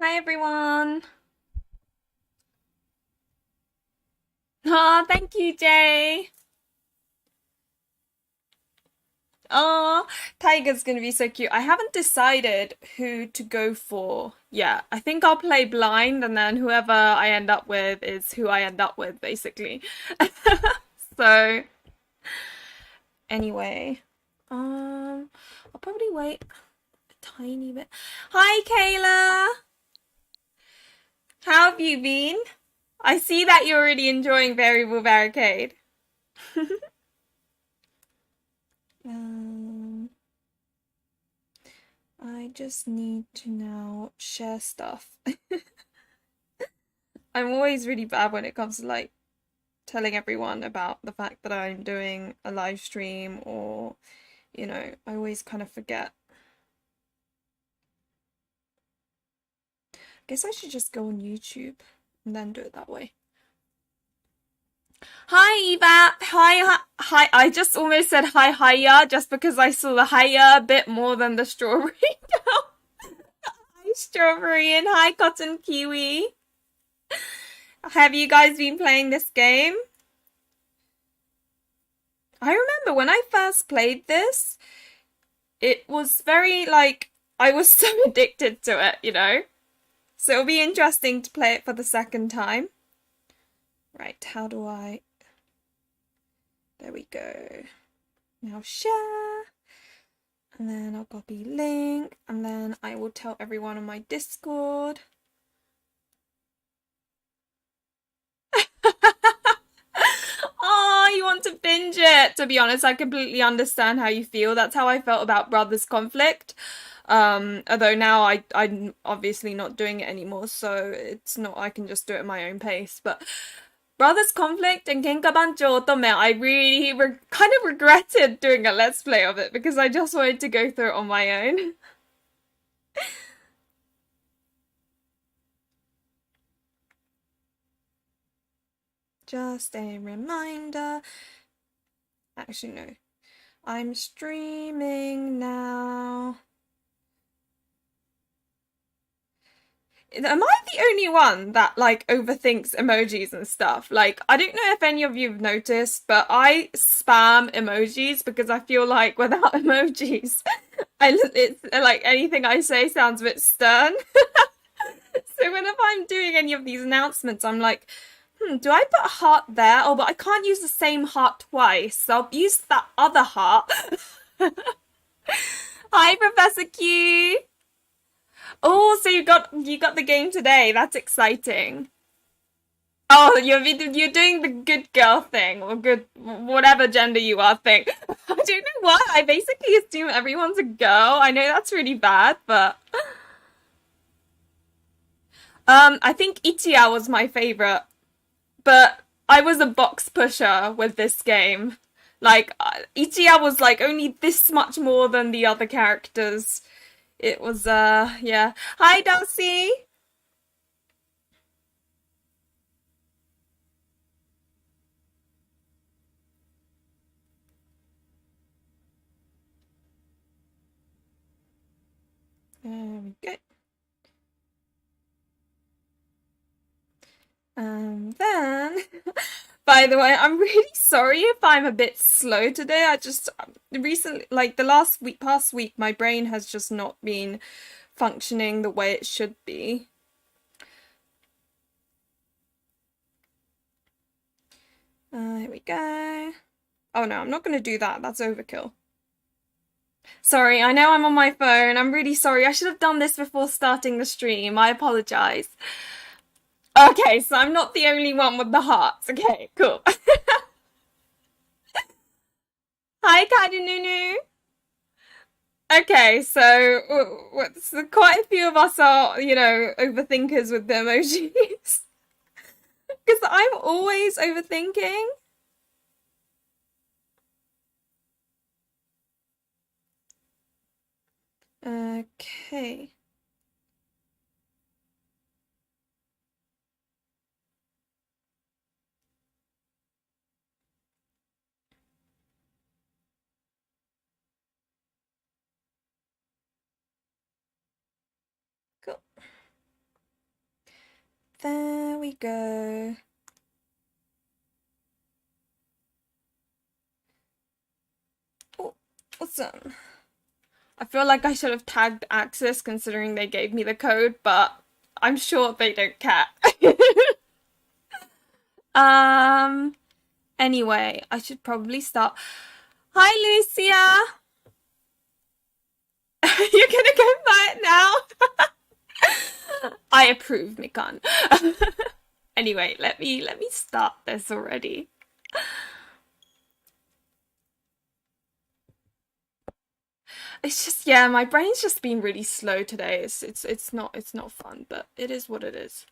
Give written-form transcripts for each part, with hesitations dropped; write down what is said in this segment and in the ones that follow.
Hi everyone. Oh, thank you, Jay. Oh, Tiger's gonna be so cute. I haven't decided who to go for yet. I think I'll play blind and then whoever I end up with is who I end up with, basically. So, anyway, I'll probably wait a tiny bit. Hi, Kayla. How have you been? I see that you're already enjoying Variable Barricade. Um, I just need to now share stuff. I'm always really bad when it comes to like telling everyone about the fact that I'm doing a live stream or, I always kind of forget. I guess I should just go on YouTube and then do it that way. Hi, Eva. Hi, hi. I just almost said hi, hiya, just because I saw the hiya a bit more than the strawberry. Hi, strawberry, and hi, cotton kiwi. Have you guys been playing this game? I remember when I first played this, it was very like I was so addicted to it. So it'll be interesting to play it for the second time. Right, how do I? There we go. Now share. And then I'll copy link. And then I will tell everyone on my Discord. Oh, you want to binge it? To be honest, I completely understand how you feel. That's how I felt about Brothers Conflict. Although now I'm obviously not doing it anymore, so it's not, I can just do it at my own pace. But Brothers Conflict and Kenkabancho Otome, I really kind of regretted doing a let's play of it because I just wanted to go through it on my own. Just a reminder. Actually, no. I'm streaming now. Am I the only one that like overthinks emojis and stuff? Like, I don't know if any of you have noticed, but I spam emojis because I feel like without emojis, it's like anything I say sounds a bit stern. So whenever I'm doing any of these announcements, I'm like, do I put a heart there? Oh, but I can't use the same heart twice, so I'll use that other heart. Hi, Professor Q. Oh, so you got the game today. That's exciting. Oh, you're doing the good girl thing or good whatever gender you are thing. I don't know why. I basically assume everyone's a girl. I know that's really bad, but I think Ichiya was my favorite, but I was a box pusher with this game. Like Ichiya was like only this much more than the other characters. It was yeah. Hi Darcy. There we go. Then, by the way, I'm really sorry if I'm a bit slow today. I just recently, like the past week, my brain has just not been functioning the way it should be. Here we go. Oh no, I'm not going to do that. That's overkill. Sorry, I know I'm on my phone. I'm really sorry. I should have done this before starting the stream. I apologize. Okay, so I'm not the only one with the hearts. Okay, cool. Hi, Kadinunu. Okay, so quite a few of us are, overthinkers with the emojis. Because I'm always overthinking. Okay. Cool. There we go. Oh, awesome. I feel like I should have tagged Aksys considering they gave me the code, but I'm sure they don't care. Anyway, I should probably start. Hi, Lucia! You're gonna go buy it now? I approve, Mikan. Anyway, let me start this already. It's just, yeah, my brain's just been really slow today. It's not fun, but it is what it is.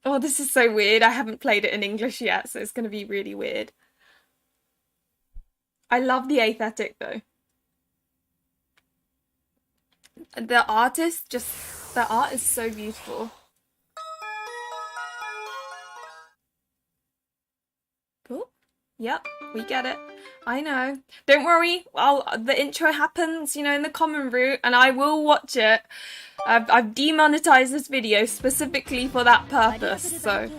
Oh, this is so weird. I haven't played it in English yet, so it's gonna be really weird. I love the aesthetic though. The art is so beautiful. Cool. Yep, we get it. I know. Don't worry. Well, the intro happens, you know, in the common route, and I will watch it. I've demonetized this video specifically for that purpose, so.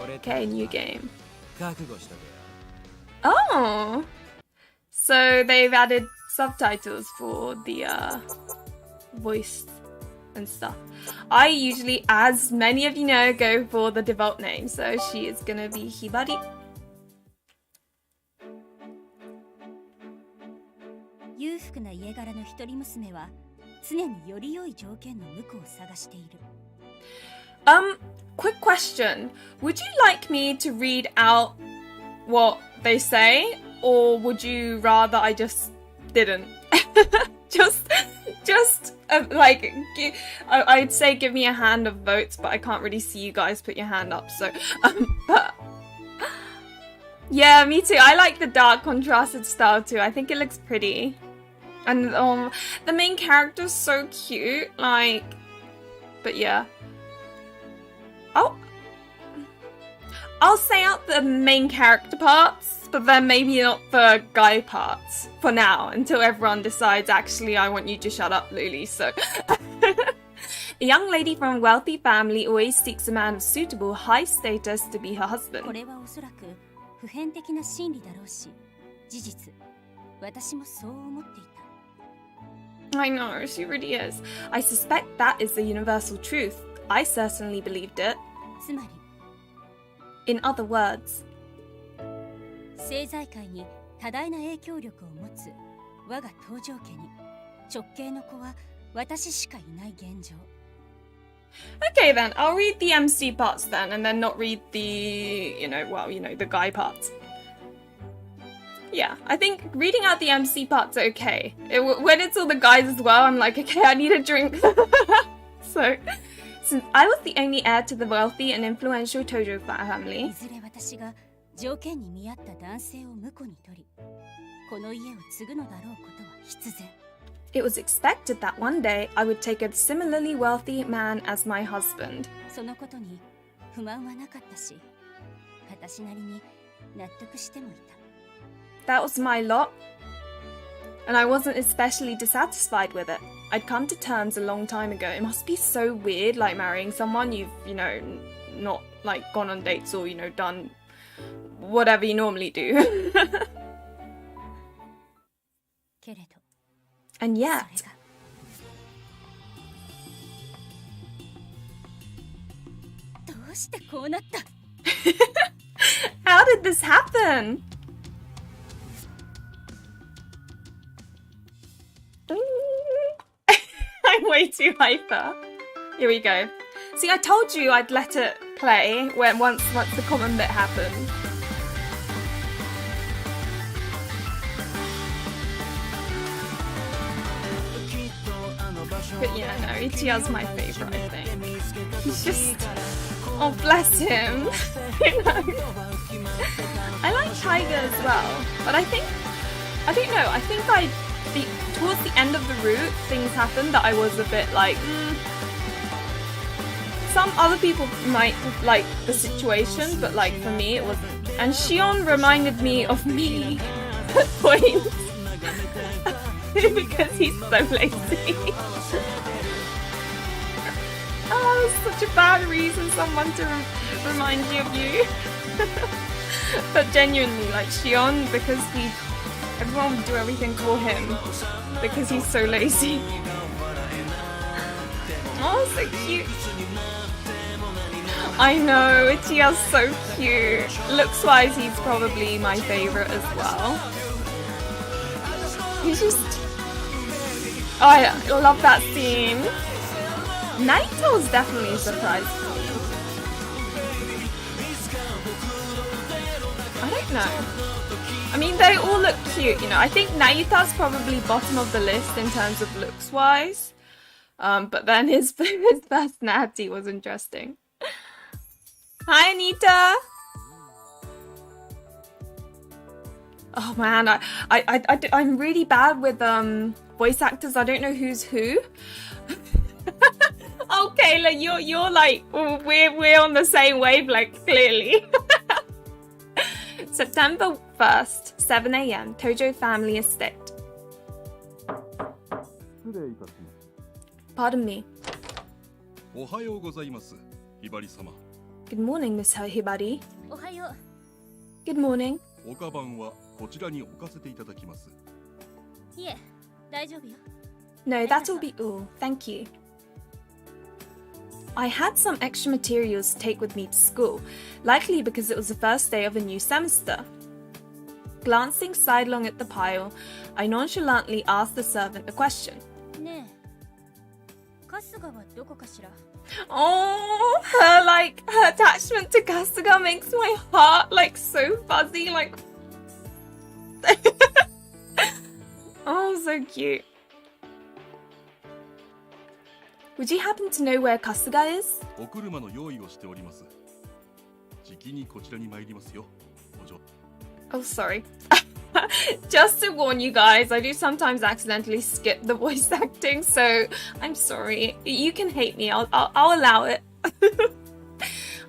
Okay, new game. Oh! So they've added subtitles for the voice and stuff. I usually, as many of you know, go for the default name, so she is gonna be Hibari. Quick question. Would you like me to read out what they say, or would you rather I just didn't? Like, I'd say give me a hand of votes, but I can't really see you guys put your hand up, so, but, yeah, me too. I like the dark contrasted style too. I think it looks pretty. And, the main character's so cute, like, but yeah. Oh, I'll say out the main character parts, but then maybe not the guy parts for now, until everyone decides, actually, I want you to shut up, Luli, so. A young lady from a wealthy family always seeks a man of suitable high status to be her husband. I know, she really is. I suspect that is the universal truth. I certainly believed it. In other words, okay then, I'll read the MC parts then, and then not read the, the guy parts. Yeah, I think reading out the MC part's okay. When it's all the guys as well, I'm like, okay, I need a drink. So, since I was the only heir to the wealthy and influential Tojo family, it was expected that one day I would take a similarly wealthy man as my husband. That was my lot, and I wasn't especially dissatisfied with it. I'd come to terms a long time ago. It must be so weird, like, marrying someone you've, not, like, gone on dates or, done whatever you normally do. And yet, how did this happen? I'm way too hyper. Here we go. See, I told you I'd let it play once the common bit happened. But yeah, no, Ichiya's my favourite, I think. He's just... oh, bless him. I like Tiger as well, but I don't know, I think towards the end of the route, things happened that I was a bit like, Some other people might like the situation, but like for me it wasn't. And Shion reminded me of me at points. Because he's so lazy. That's such a bad reason someone to remind you of you. But genuinely, like Shion, because everyone would do everything for him because he's so lazy. Oh, so cute. I know, Uchiha's so cute. Looks-wise, he's probably my favorite as well. He's just... Oh, I love that scene. Naito's definitely a surprise for me. I don't know. I mean, they all look cute, you know. I think Naita's probably bottom of the list in terms of looks-wise. But then his personality was interesting. Hi, Anita! Oh man, I'm really bad with voice actors. I don't know who's who. Oh, Kayla, you're like, we're on the same wavelength, clearly. September 1st, 7 AM, Tojo Family Estate. Pardon me. Good morning, Miss Hibari. Good morning. No, that'll be all. Thank you. I had some extra materials to take with me to school, likely because it was the first day of a new semester. Glancing sidelong at the pile, I nonchalantly asked the servant a question. Oh, her attachment to Kasuga makes my heart like so fuzzy, like oh, so cute. Would you happen to know where Kasuga is? Oh, sorry. Just to warn you guys, I do sometimes accidentally skip the voice acting, so I'm sorry. You can hate me, I'll allow it.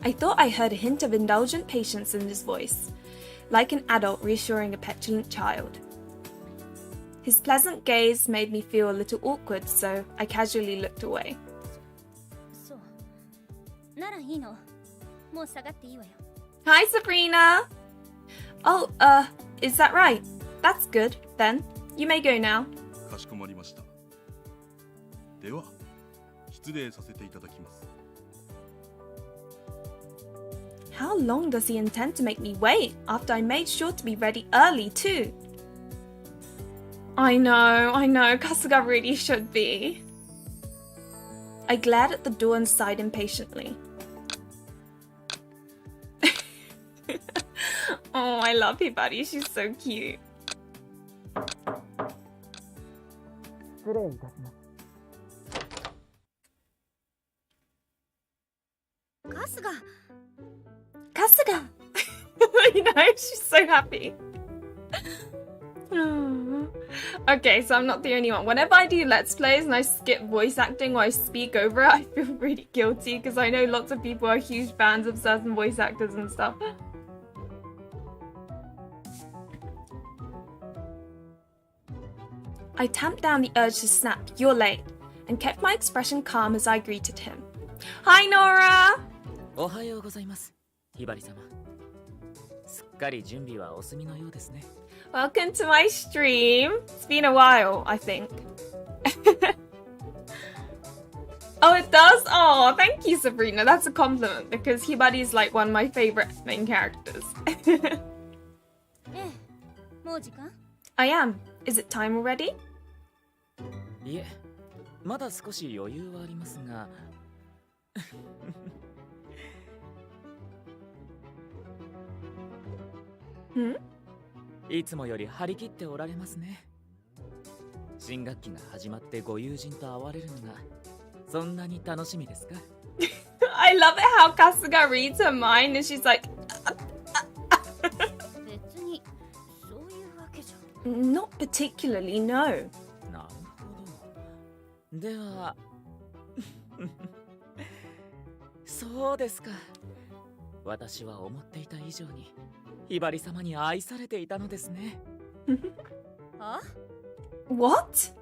I thought I heard a hint of indulgent patience in his voice, like an adult reassuring a petulant child. His pleasant gaze made me feel a little awkward, so I casually looked away. Hi, Sabrina! Oh, is that right? That's good, then. You may go now. How long does he intend to make me wait after I made sure to be ready early, too? I know, Kasuga really should be. I glared at the door and sighed impatiently. Oh, I love Hibari, she's so cute. Kasuga! You know, she's so happy. Okay, so I'm not the only one. Whenever I do Let's Plays and I skip voice acting or I speak over it, I feel really guilty because I know lots of people are huge fans of certain voice actors and stuff. I tamped down the urge to snap, "You're late," and kept my expression calm as I greeted him. Hi, Nora! Welcome to my stream. It's been a while, I think. Oh, it does? Oh, thank you, Sabrina. That's a compliment because Hibari is like one of my favorite main characters. I am. Is it time already? Hmm? いつもより張り切っておられますね。新学期が始まってご友人と会われるのがそんなに楽しみですか? I love it how Kasuga reads her mind and she's like Not particularly, no. なるほど。ではそうですか。私は思っていた以上にひばり様に愛されていたのですね。あ? What?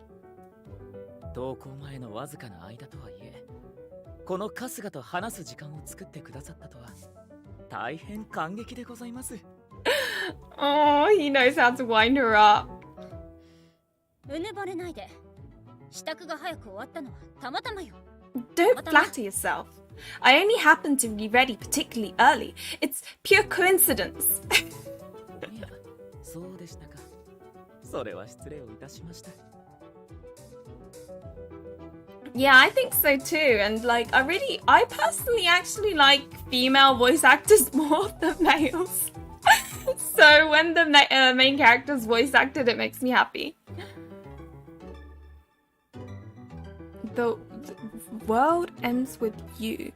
登校前のわずかな間とはいえ、この春日と話す時間を作ってくださったとは大変感激でございます。Oh, he knows how to wind her up. うぬぼれないで。支度が早く終わったのはたまたまよ。Don't flatter yourself. I only happened to be ready particularly early. It's pure coincidence. いや、そうでしたか。それは失礼をいたしました。Yeah, I think so too. And like, I personally actually like female voice actors more than males. So when the main character's voice acted, it makes me happy. The world ends with you.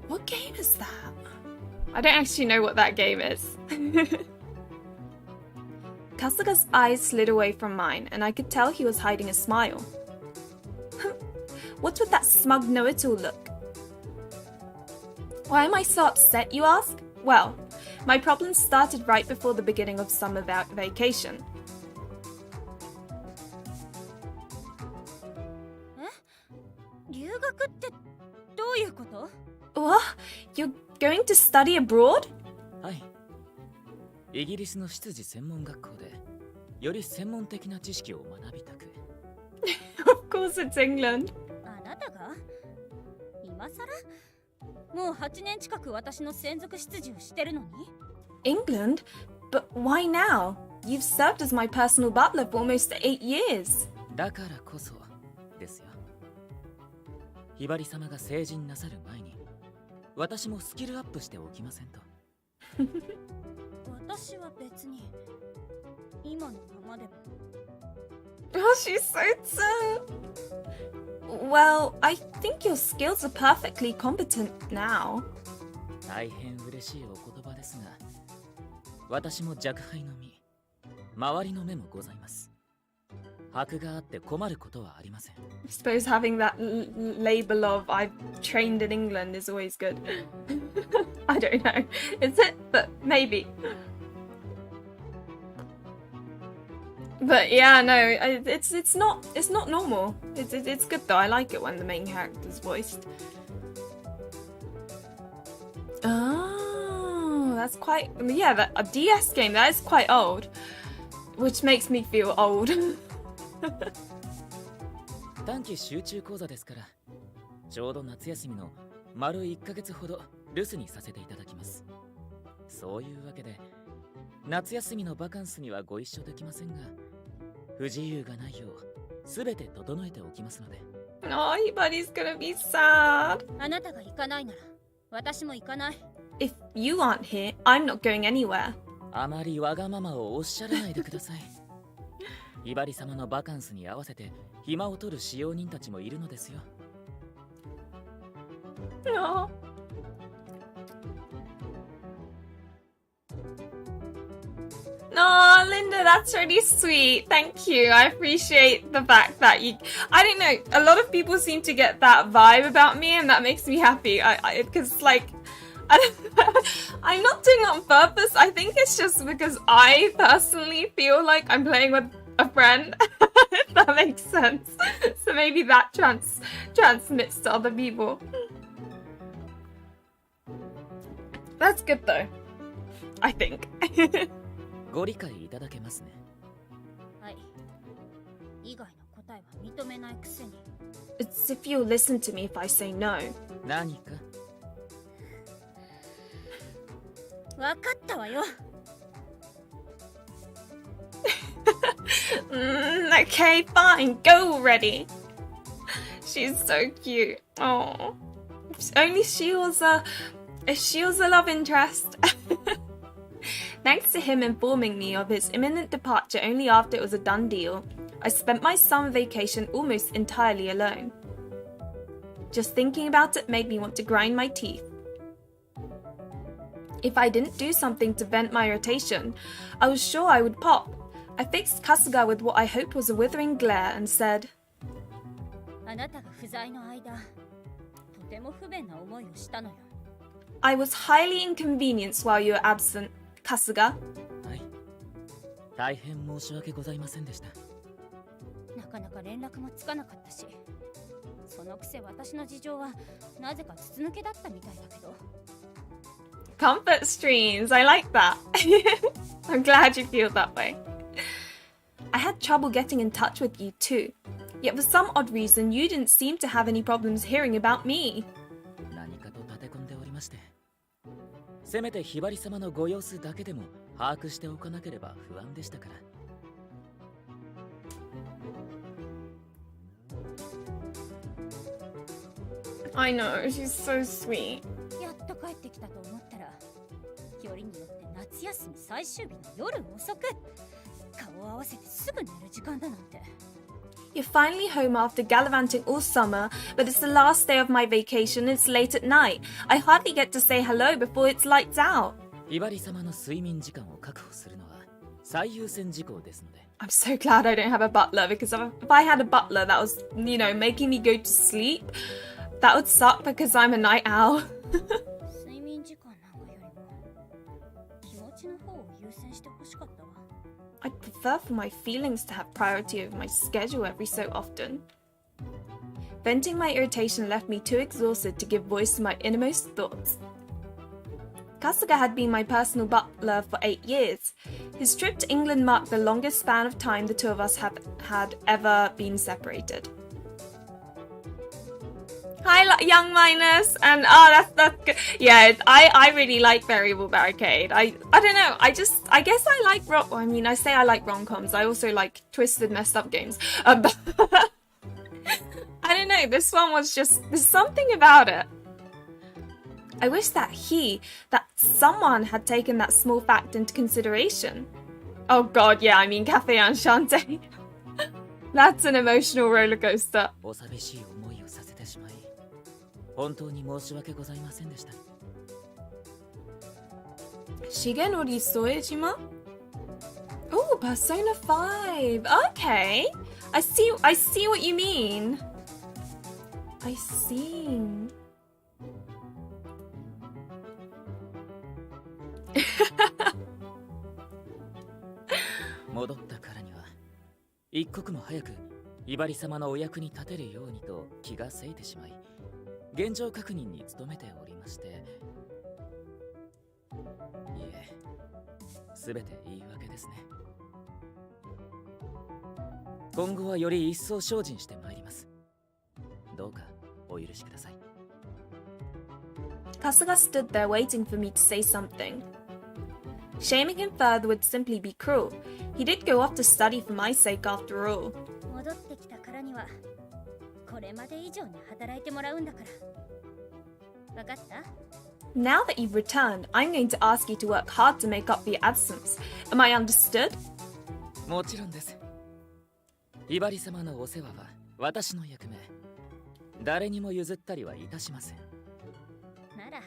What game is that? I don't actually know what that game is. Kasuga's eyes slid away from mine, and I could tell he was hiding a smile. What's with that smug know-it-all look? Why am I so upset, you ask? Well, my problems started right before the beginning of summer vacation. 留学ってどういうこと？ What? You're going to study abroad? はい。イギリスの執事専門学校でより専門的な知識を学びたく。Of course it's England. あなたが？今さら？もう8年近く私の専属執事をしてるのに？ England? But why now? You've served as my personal butler for almost 8 years. だからこそですよ。ひばり様が成人なさる前に私もスキルアップしておきませんと。私は別に今のままでも。Oh, she's so soon. Well, I think your skills are perfectly competent now. 大変嬉しいお言葉ですが、私も若輩の身、周りの目もございます。箔があって困ることはありません。I suppose having that label of I've trained in England is always good. I don't know. Is it? But maybe. But yeah, no, it's not normal. It's good though. I like it when the main character's voiced. Oh, that's quite a DS game that is quite old, which makes me feel old. 短期集中講座ですから、ちょうど夏休みの丸1ヶ月ほど留守にさせていただきます。そういうわけで、夏休みのバカンスにはご一緒できませんが、不自由がないようすべて整えておきますので。Oh, Hibari's gonna be sad. あなたが行かないなら私も行かない。 If you aren't here, I'm not going anywhere. あまりわがままをおっしゃらないでください。ひばり様のバカンスに合わせて暇を取る使用人たちもいるのですよ。No. No, Linda, that's really sweet. Thank you. I appreciate the fact that you... I don't know. A lot of people seem to get that vibe about me, and that makes me happy. Because, like... I'm not doing it on purpose. I think it's just because I personally feel like I'm playing with a friend. If that makes sense. So maybe that transmits to other people. That's good though. I think. ご理解いただけますね。はい。以外の答えは認めないくせに。It's if you'll listen to me if I say no. 何か？わかったわよ。Okay, fine. Go already. She's so cute. Oh, if only she was a love interest. Thanks to him informing me of his imminent departure only after it was a done deal, I spent my summer vacation almost entirely alone. Just thinking about it made me want to grind my teeth. If I didn't do something to vent my irritation, I was sure I would pop. I fixed Kasuga with what I hoped was a withering glare and said, あなたが不在の間、とても不便な思いをしたのよ。I was highly inconvenienced while you were absent, Kasuga. はい。大変申し訳ございませんでした。なかなか連絡もつかなかったし、そのくせ私の事情はなぜか筒抜けだったみたいだけど。 Comfort streams, I like that. I'm glad you feel that way. I had trouble getting in touch with you too. Yet for some odd reason, you didn't seem to have any problems hearing about me. 何かと立て込んでおりまして、せめてひばり様のご様子だけでも把握しておかなければ不安でしたから。I know, she's so sweet. やっと帰ってきたと思ったら、よりによって夏休み最終日の夜遅く、顔を合わせてすぐ寝る時間だなんて。 You're finally home after gallivanting all summer, but it's the last day of my vacation and it's late at night. I hardly get to say hello before it's lights out. ひばり様の睡眠時間を確保するのは最優先事項ですので。 I'm so glad I don't have a butler because if I had a butler that was, you know, making me go to sleep, that would suck because I'm a night owl. 睡眠時間なんかよりも気持ちの方を優先してほしかったわ。 I'd prefer for my feelings to have priority over my schedule every so often. Venting my irritation left me too exhausted to give voice to my innermost thoughts. Kasuga had been my personal butler for 8 years. His trip to England marked the longest span of time the two of us had ever been separated. Hi, young minus, and that's good. Yeah, I really like Variable Barricade. I don't know. I guess I like I say I like rom-coms. I also like twisted, messed up games. But I don't know. This one was just there's something about it. I wish that someone had taken that small fact into consideration. Oh God, yeah. I mean, Cafe Enchanté. That's an emotional roller coaster. お寂しい思いをさせてしまい、本当に申し訳ございませんでした。 Shigenori Soejima? Oh, Persona 5. Okay. I see what you mean. I see.「戻ったからには一刻も早くひばり様のお役に立てるようにと気がせいてしまい、現状確認に努めておりまして、いえ、すべて言い訳ですね。今後はより一層精進してまいります。どうかお許しください。 Kasuga stood there waiting for me to say something. Shaming him further would simply be cruel. He did go off to study for my sake after all. 戻ってきたからにはこれまで以上に働いてもらうんだから。わかった？ Now that you've returned, I'm going to ask you to work hard to make up for your absence. Am I understood? もちろんです。ひばり様のお世話は私の役目。誰にも譲ったりはいたしません。なら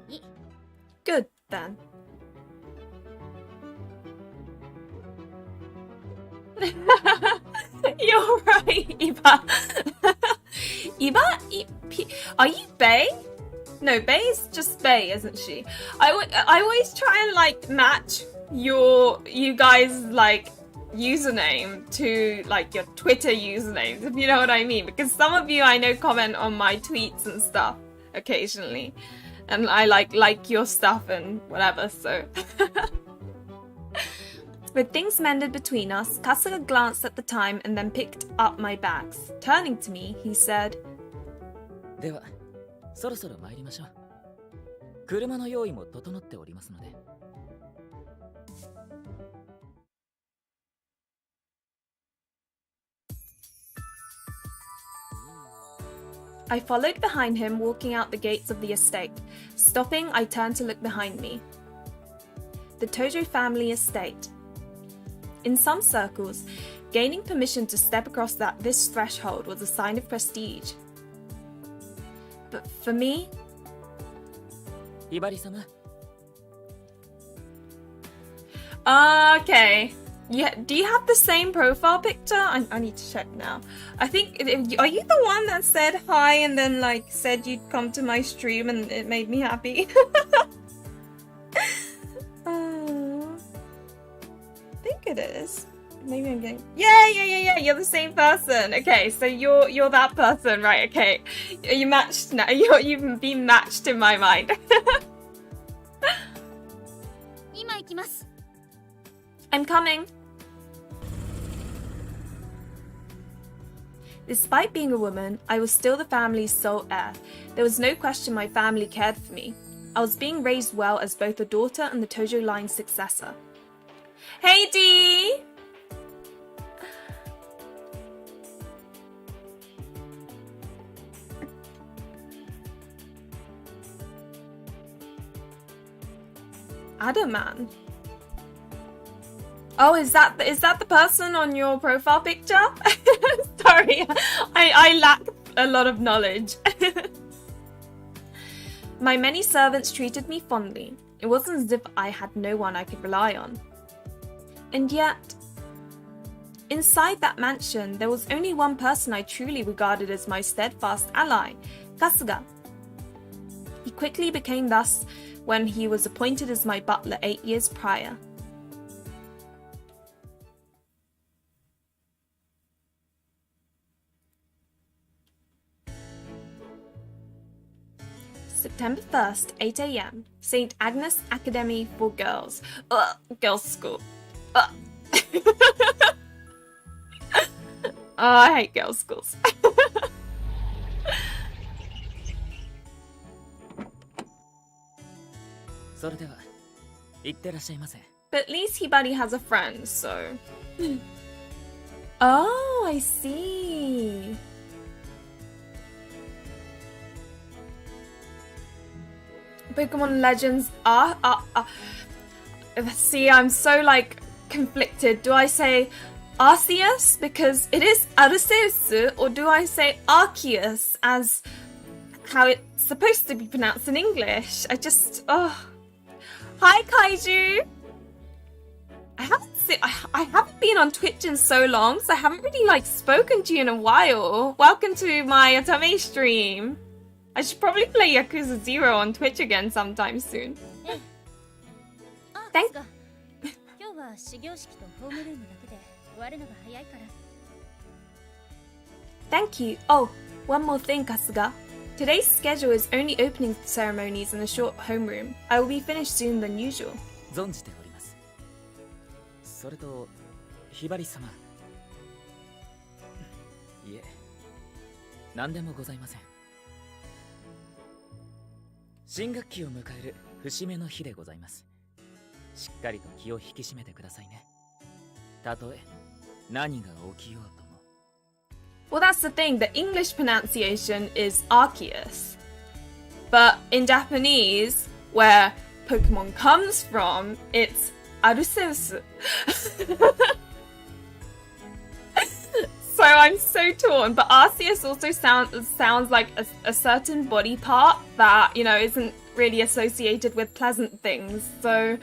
いい。 Good then. You're right, Iba. Are you Bae? No, Bae's just Bae, isn't she? I always try and like match you guys like username to like your Twitter usernames, if you know what I mean, because some of you I know comment on my tweets and stuff occasionally, and I like your stuff and whatever, so. With things mended between us, Kasuga glanced at the time and then picked up my bags. Turning to me, he said, では、そろそろ参りましょう。車の用意も整っておりますので。 I followed behind him, walking out the gates of the estate. Stopping, I turned to look behind me. The Tojo family estate. In some circles, gaining permission to step across this threshold was a sign of prestige. But for me... ひばり様。 Okay. Yeah, do you have the same profile picture? I need to check now. I think... Are you the one that said hi and then like said you'd come to my stream and it made me happy? I think it is. Maybe I'm getting... Yeah. You're the same person. Okay, so you're that person, right? Okay, you matched now. You've been matched in my mind. 今行きます。 I'm coming. Despite being a woman, I was still the family's sole heir. There was no question my family cared for me. I was being raised well as both a daughter and the Tojo line's successor. Hey Dee! Adaman. Oh, is that the person on your profile picture? Sorry, I lack a lot of knowledge. My many servants treated me fondly. It wasn't as if I had no one I could rely on. And yet, inside that mansion, there was only one person I truly regarded as my steadfast ally, Kasuga. He quickly became thus when he was appointed as my butler 8 years prior. September 1st, 8 a.m. St. Agnes Academy for Girls. Ugh, girls' school. Ugh. Oh, I hate girls' schools. それでは行ってらっしゃいませ。 But at least Hibari has a friend, so... Oh, I see. Pokemon Legends see, I'm so like conflicted. Do I say Arceus because it is Arceus, or do I say Arceus as how it's supposed to be pronounced in English? I just Hi Kaiju. I haven't been on Twitch in so long, so I haven't really like spoken to you in a while. Welcome to my otome stream. I should probably play Yakuza 0 on Twitch again sometime soon. Thank. 今日は始業式とホームルームだけで終わるのが早いから。 Thank you. Oh, one more thing, Kasuga. Today's schedule is only opening ceremonies in a short homeroom. I will be finished soon than usual. 存じております。それと、ひばり様。いえ、何でもございません。新学期を迎える節目の日でございます。しっかりと気を引き締めてくださいね。たとえ何が起きようとも。 Well, that's the thing. The English pronunciation is Arceus. But in Japanese, where Pokemon comes from, it's Arceus. So I'm so torn. But Arceus also sounds like a certain body part that, you know, isn't really associated with pleasant things. So...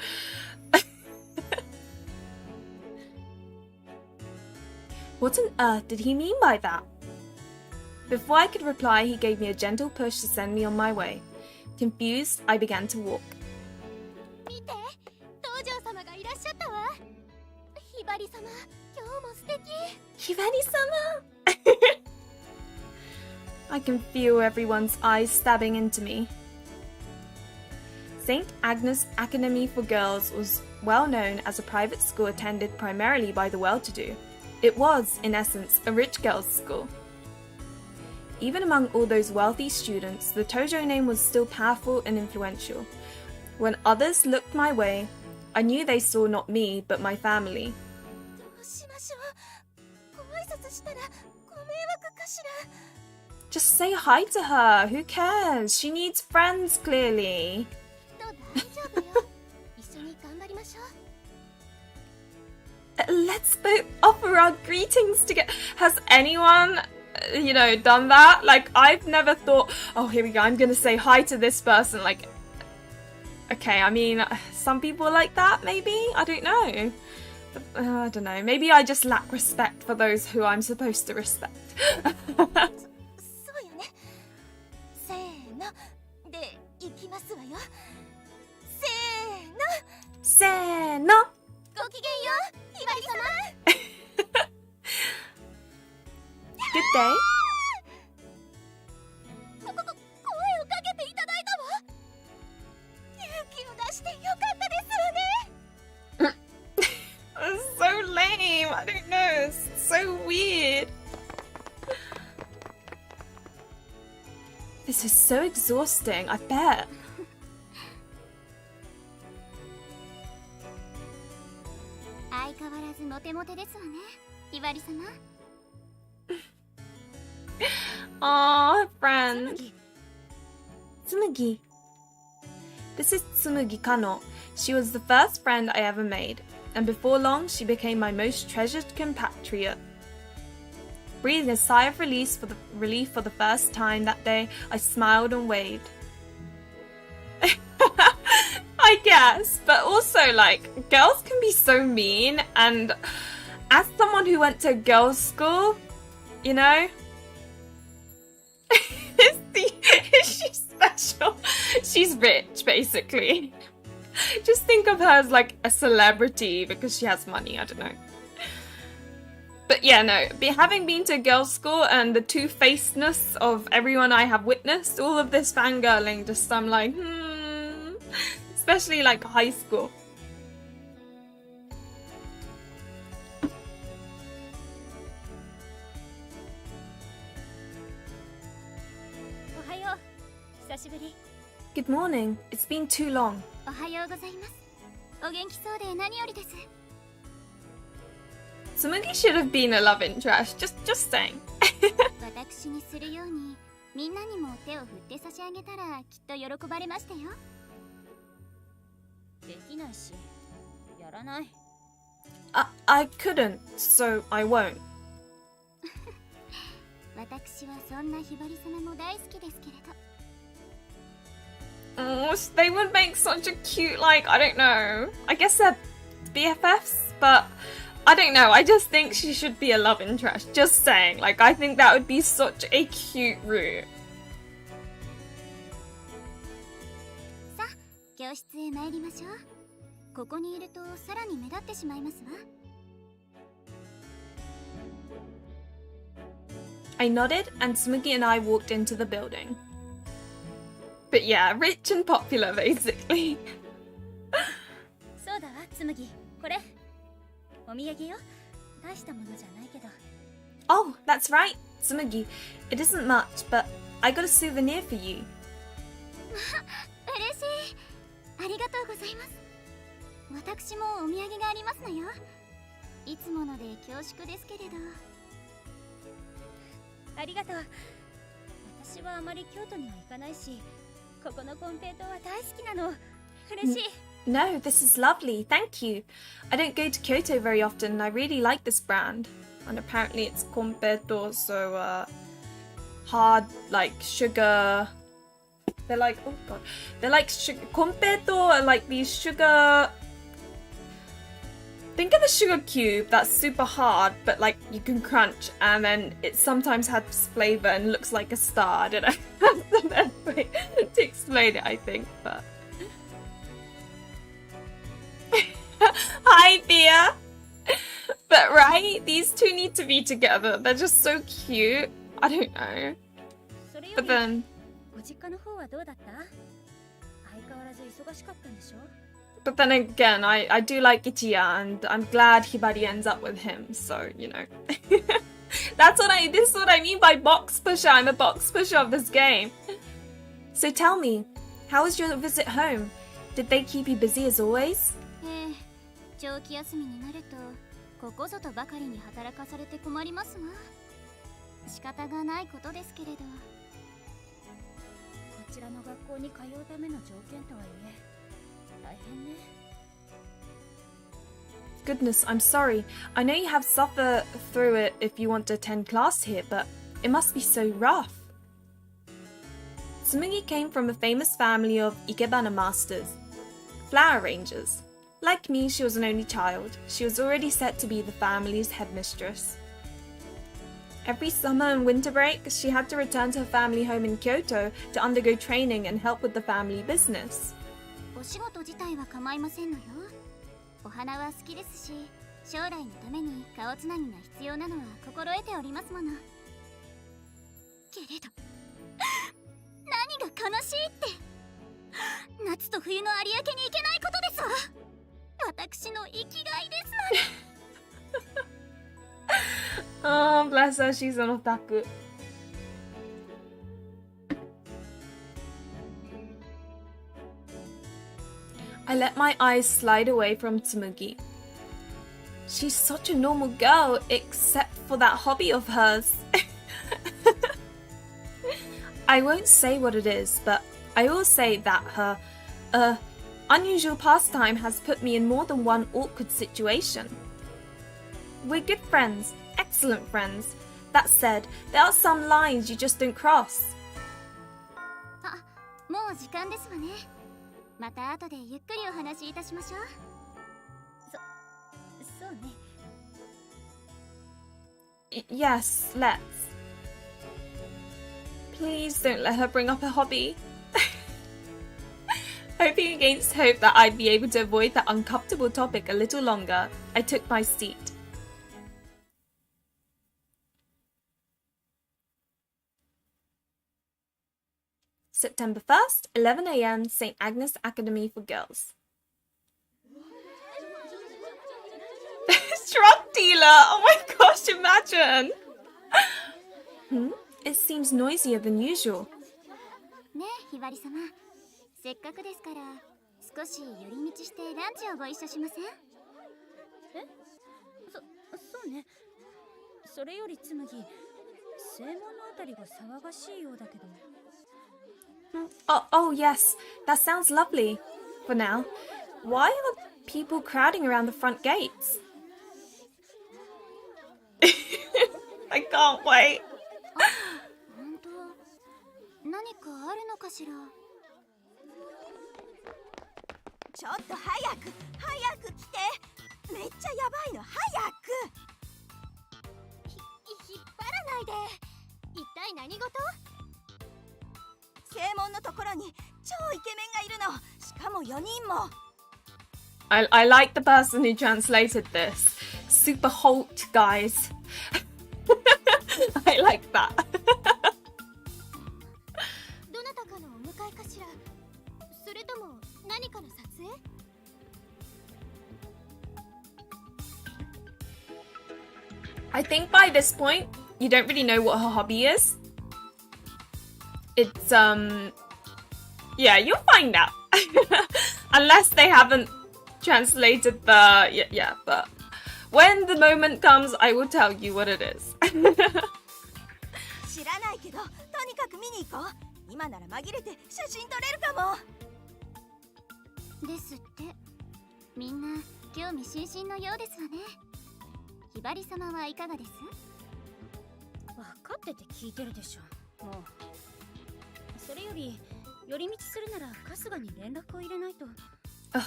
What on earth did he mean by that? Before I could reply, he gave me a gentle push to send me on my way. Confused, I began to walk. 見て、道場様がいらっしゃったわ。ひばり様、今日も素敵。 Hibari-sama! I can feel everyone's eyes stabbing into me. St. Agnes Academy for Girls was well known as a private school attended primarily by the well-to-do. It was, in essence, a rich girls' school. Even among all those wealthy students, the Tojo name was still powerful and influential. When others looked my way, I knew they saw not me, but my family. どうしましょう。ご挨拶したらご迷惑かしら。 Just say hi to her. Who cares? She needs friends, clearly. 大丈夫よ。一緒に頑張りましょう。 Let's both offer our greetings together. Has anyone, you know, done that? Like, I've never thought, oh, here we go, I'm gonna say hi to this person. Like, okay, I mean, some people like that, maybe? I don't know. I don't know. Maybe I just lack respect for those who I'm supposed to respect. そうよね。せーの。で、行きますわよ。せーの。せーの。ごきげんよう、ひばり様。Good day. 声をかけていただいたわ。勇気を出してよかったですわね。That's so lame. I don't know. It's so weird. This is so exhausting, I bet. 相変わらずモテモテですわね、ひばり様。Aw, friend. Tsumugi. This is Tsumugi Kano. She was the first friend I ever made, and before long she became my most treasured compatriot. Breathing a sigh of relief for the first time that day, I smiled and waved. I guess, but also, like, girls can be so mean, and as someone who went to girls' school, you know, is she special? She's rich, basically. Just think of her as like a celebrity because she has money, I don't know. But yeah, no, having been to girls' school and the two-facedness of everyone I have witnessed, all of this fangirling, just I'm like, especially like high school. おはよう。久しぶり。Good morning. It's been too long. おはようございます。お元気そうで何よりです。 Tsumugi should have been a love interest. Just saying. 私にするようにみんなにも手を振って差し上げたらきっと喜ばれましたよ。できないし、やらない。I couldn't, so I won't. 私はそんなひばり様も大好きですけれど。 Oh, they would make such a cute, like, I don't know. I guess they're BFFs, but I don't know. I just think she should be a love interest. Just saying. Like, I think that would be such a cute route. さあ、教室へ参りましょう。ここにいるとさらに目立ってしまいますわ。 I nodded, and Tsumugi and I walked into the building. But yeah, rich and popular, basically. そうだわ、つむぎ。これ。お土産よ。大したものじゃないけど。 Oh, that's right, Tsumugi. It isn't much, but I got a souvenir for you. 嬉しい。ありがとうございます。私もお土産がありますのよ。いつもので恐縮ですけれど。ありがとう。私はあまり京都には行かないし、ここのコンペイトーは大好きなの。嬉しい。 No, this is lovely, thank you. I don't go to Kyoto very often, and I really like this brand. And apparently it's Confronting, so hard, like sugar. They're like, oh god, they're like sugar. Confronting are like these sugar. Think of a sugar cube that's super hard, but like you can crunch, and then it sometimes has flavor and looks like a star. I don't know. That's the best way to explain it, I think. But hi, Thea. But right, these two need to be together. They're just so cute. I don't know. But then. ご実家の方はどうだった？相変わらず忙しかったんでしょ？ But then again, I do like Ichiya, and I'm glad Hibari ends up with him, so, you know. This is what I mean by box pusher. I'm a box pusher of this game. So tell me, how was your visit home? Did they keep you busy as always? 長期休みになると、ここぞとばかりに働かされて困りますわ。仕方がないことですけれど。こちらの学校に通うための条件とはいえ。 Goodness, I'm sorry. I know you have to suffer through it if you want to attend class here, but it must be so rough. Tsumugi came from a famous family of ikebana masters, flower arrangers. Like me, she was an only child. She was already set to be the family's headmistress. Every summer and winter break, she had to return to her family home in Kyoto to undergo training and help with the family business. お仕事自体は構いませんのよ。お花は好きですし、将来のために顔つなぎが必要なのは心得ておりますもの。れど何が悲しいって、夏と冬の有明に行けないことですわ。私の生きがいですのに。Oh, bless her, she's an otaku. I let my eyes slide away from Tsumugi. She's such a normal girl, except for that hobby of hers. I won't say what it is, but I will say that her, unusual pastime has put me in more than one awkward situation. We're good friends, excellent friends. That said, there are some lines you just don't cross. あ、もう時間ですわね。また後でゆっくりお話しいたしましょう。そうね。Yes, let's. Please don't let her bring up a hobby. Hoping against hope that I'd be able to avoid that uncomfortable topic a little longer, I took my seat. September 1st, 11 a.m, St. Agnes Academy for Girls. Drug dealer! Oh my gosh, imagine! It seems noisier than usual. ねえ、ひばり様。せっかくですから、少し寄り道してランチをご一緒しません？そうね。それよりつむぎ、正門のあたりが騒がしいようだけど。Oh, yes, that sounds lovely. For now, why are people crowding around the front gates? I can't wait. 本当、何かあるのかしら。ちょっと早く来て。めっちゃやばいの、早く。引っ張らないで。一体何事？正門のところに超イケメンがいるの。しかも4人も。I like the person who translated this. Super Holt guys. I like that. どなたかのお迎えかしら。それとも何かの撮影I think by this point, you don't really know what her hobby is. It's, yeah, you'll find out. Unless they haven't translated the, yeah, but when the moment comes, I will tell you what it is. 知らないけど、とにかく見に行こう。今なら紛れて写真撮れるかも。ですって。みんな興味津々のようですわね。ひばり様はいかがです？分かってて聞いてるでしょ。もう。それより寄り道するなら春日に連絡を入れないと。Ugh,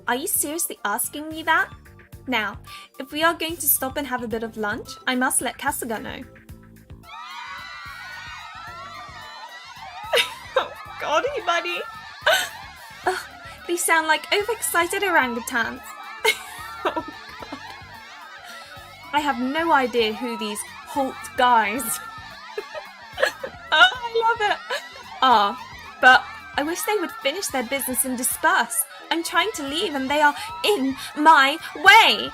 are you seriously asking me that? Now, if we are going to stop and have a bit of lunch, I must let Kasuga know. Oh god, buddy. Ugh, they sound like overexcited orangutans. Oh god. I have no idea who these Holt guys oh, I love it. Ah, but I wish they would finish their business and disperse. I'm trying to leave and they are in my way.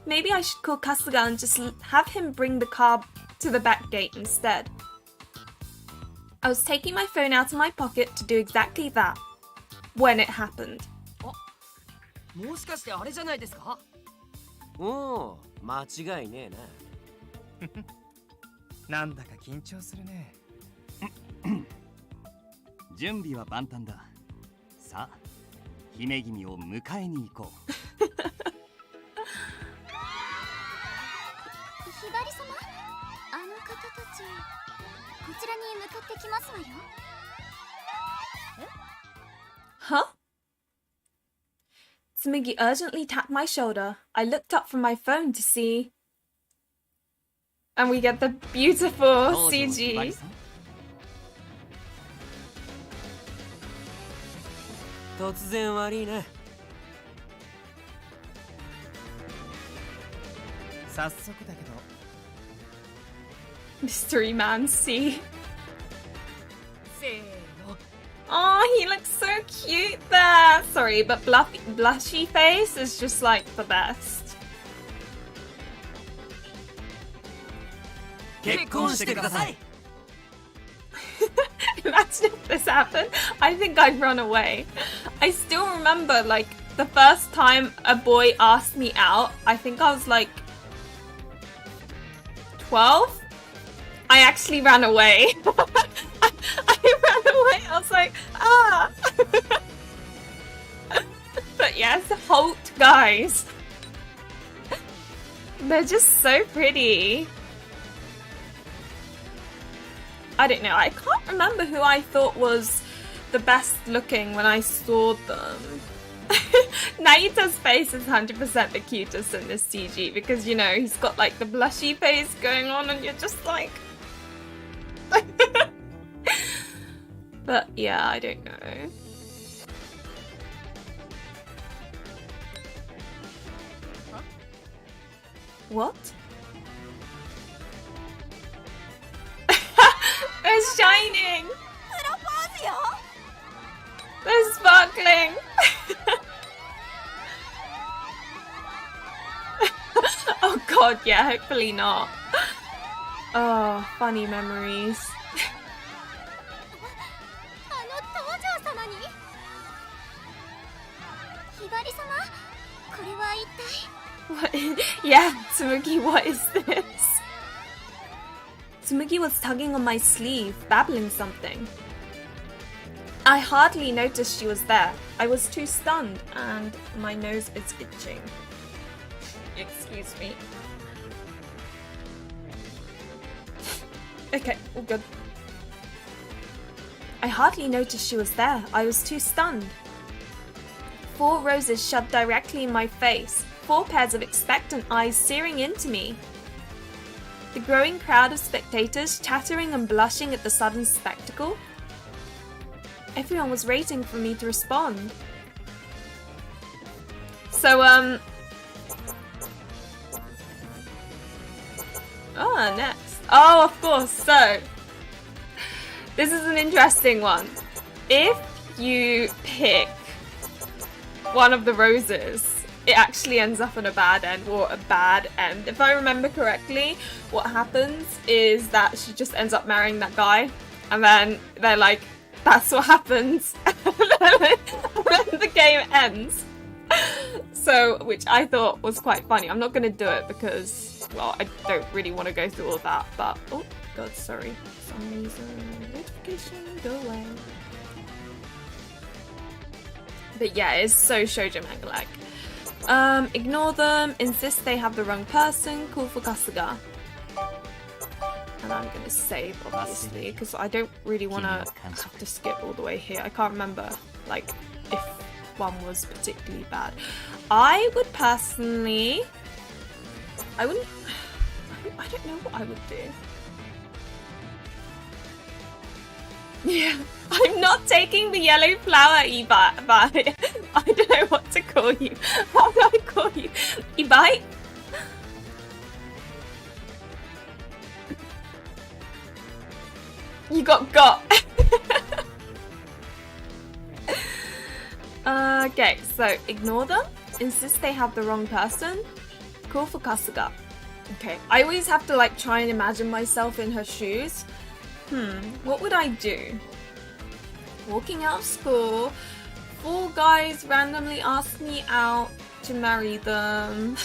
Maybe I should call Kasuga and just have him bring the car to the back gate instead. I was taking my phone out of my pocket to do exactly that when it happened. もしかしてあれじゃないですか？おお、間違いねえな。なんだか緊張するね。準備は万端だ。さあ、姫君を迎えに行こう。ひばり様、あの方たち、こちらに向かってきますわよ。Huh? Tsumugi urgently tapped my shoulder. I looked up from my phone to see... And we get the beautiful CG. 突然悪いね。早速だけど、Mystery Man C. せーの Oh, he looks so cute there. Sorry, but blushy face is just like the best. 結婚してください Imagine if this happened. I think I'd run away. I still remember, like, the first time a boy asked me out, I think I was like 12. I actually ran away. I ran away. I was like, ah. But yes, Holt guys. They're just so pretty. I don't know. I can't remember who I thought was the best looking when I saw them. Naita's face is 100% the cutest in this CG because, you know, he's got like the blushy face going on and you're just like... But yeah, I don't know. What? They're shining! プロポーズよ They're sparkling! Oh god, yeah, hopefully not. Oh, funny memories. あの東条様にひばり様これは一体 What is, yeah, Tsumugi, what is this? Tsumugi was tugging on my sleeve, babbling something. I hardly noticed she was there. I was too stunned, and my nose is itching. Excuse me. Okay, all good. I hardly noticed she was there. I was too stunned. 4 roses shoved directly in my face. 4 pairs of expectant eyes searing into me. The growing crowd of spectators chattering and blushing at the sudden spectacle. Everyone was waiting for me to respond. So, oh, next. Oh, of course. So, this is an interesting one. If you pick one of the roses, it actually ends up on a bad end or a bad end. If I remember correctly, what happens is that she just ends up marrying that guy, and then they're like, that's what happens. And then the game ends. So, which I thought was quite funny. I'm not going to do it because, well, I don't really want to go through all that, but, oh, God, sorry. For some reason, notification, go away. But yeah, it's so shoujo manga-like. Ignore them, insist they have the wrong person, call for Kasuga. And I'm gonna save, obviously, because I don't really want to have to skip all the way here. I can't remember, like, if one was particularly bad. I would personally... I don't know what I would do. Yeah, I'm not taking the yellow flower, Ibai. I don't know what to call you. How do I call you? Ibai? You got. Okay, so ignore them. Insist they have the wrong person. Call for Kasuga. Okay, I always have to like try and imagine myself in her shoes. What would I do? Walking out of school, 4 guys randomly ask me out to marry them.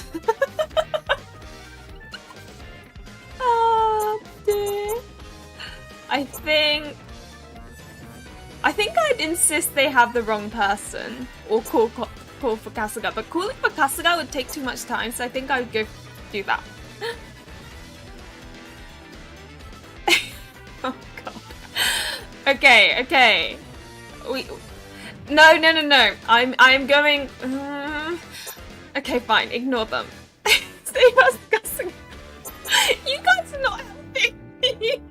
Oh dear. I think I'd insist they have the wrong person or call for Kasuga, but calling for Kasuga would take too much time, so I think I would go do that. Oh god. Okay. No. I'm going. Okay, fine. Ignore them. Stay discussing. You guys are not helping me.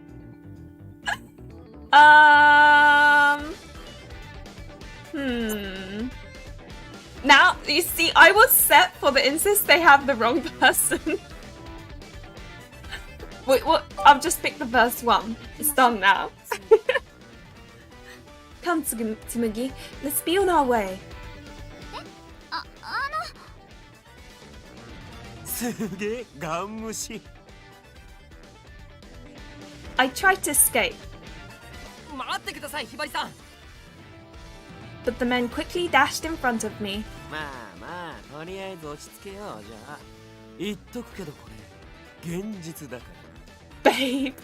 Now you see, I was set for the insist they have the wrong person. Wait, what? I've just picked the first one. It's done now. Come, Tsumugi. Let's be on our way. すげえガン無視 I tried to escape, 待ってくださいひばりさん but the men quickly dashed in front of me. まあまあとりあえず落ち着けようじゃあ言っとくけどこれ現実だから Babe.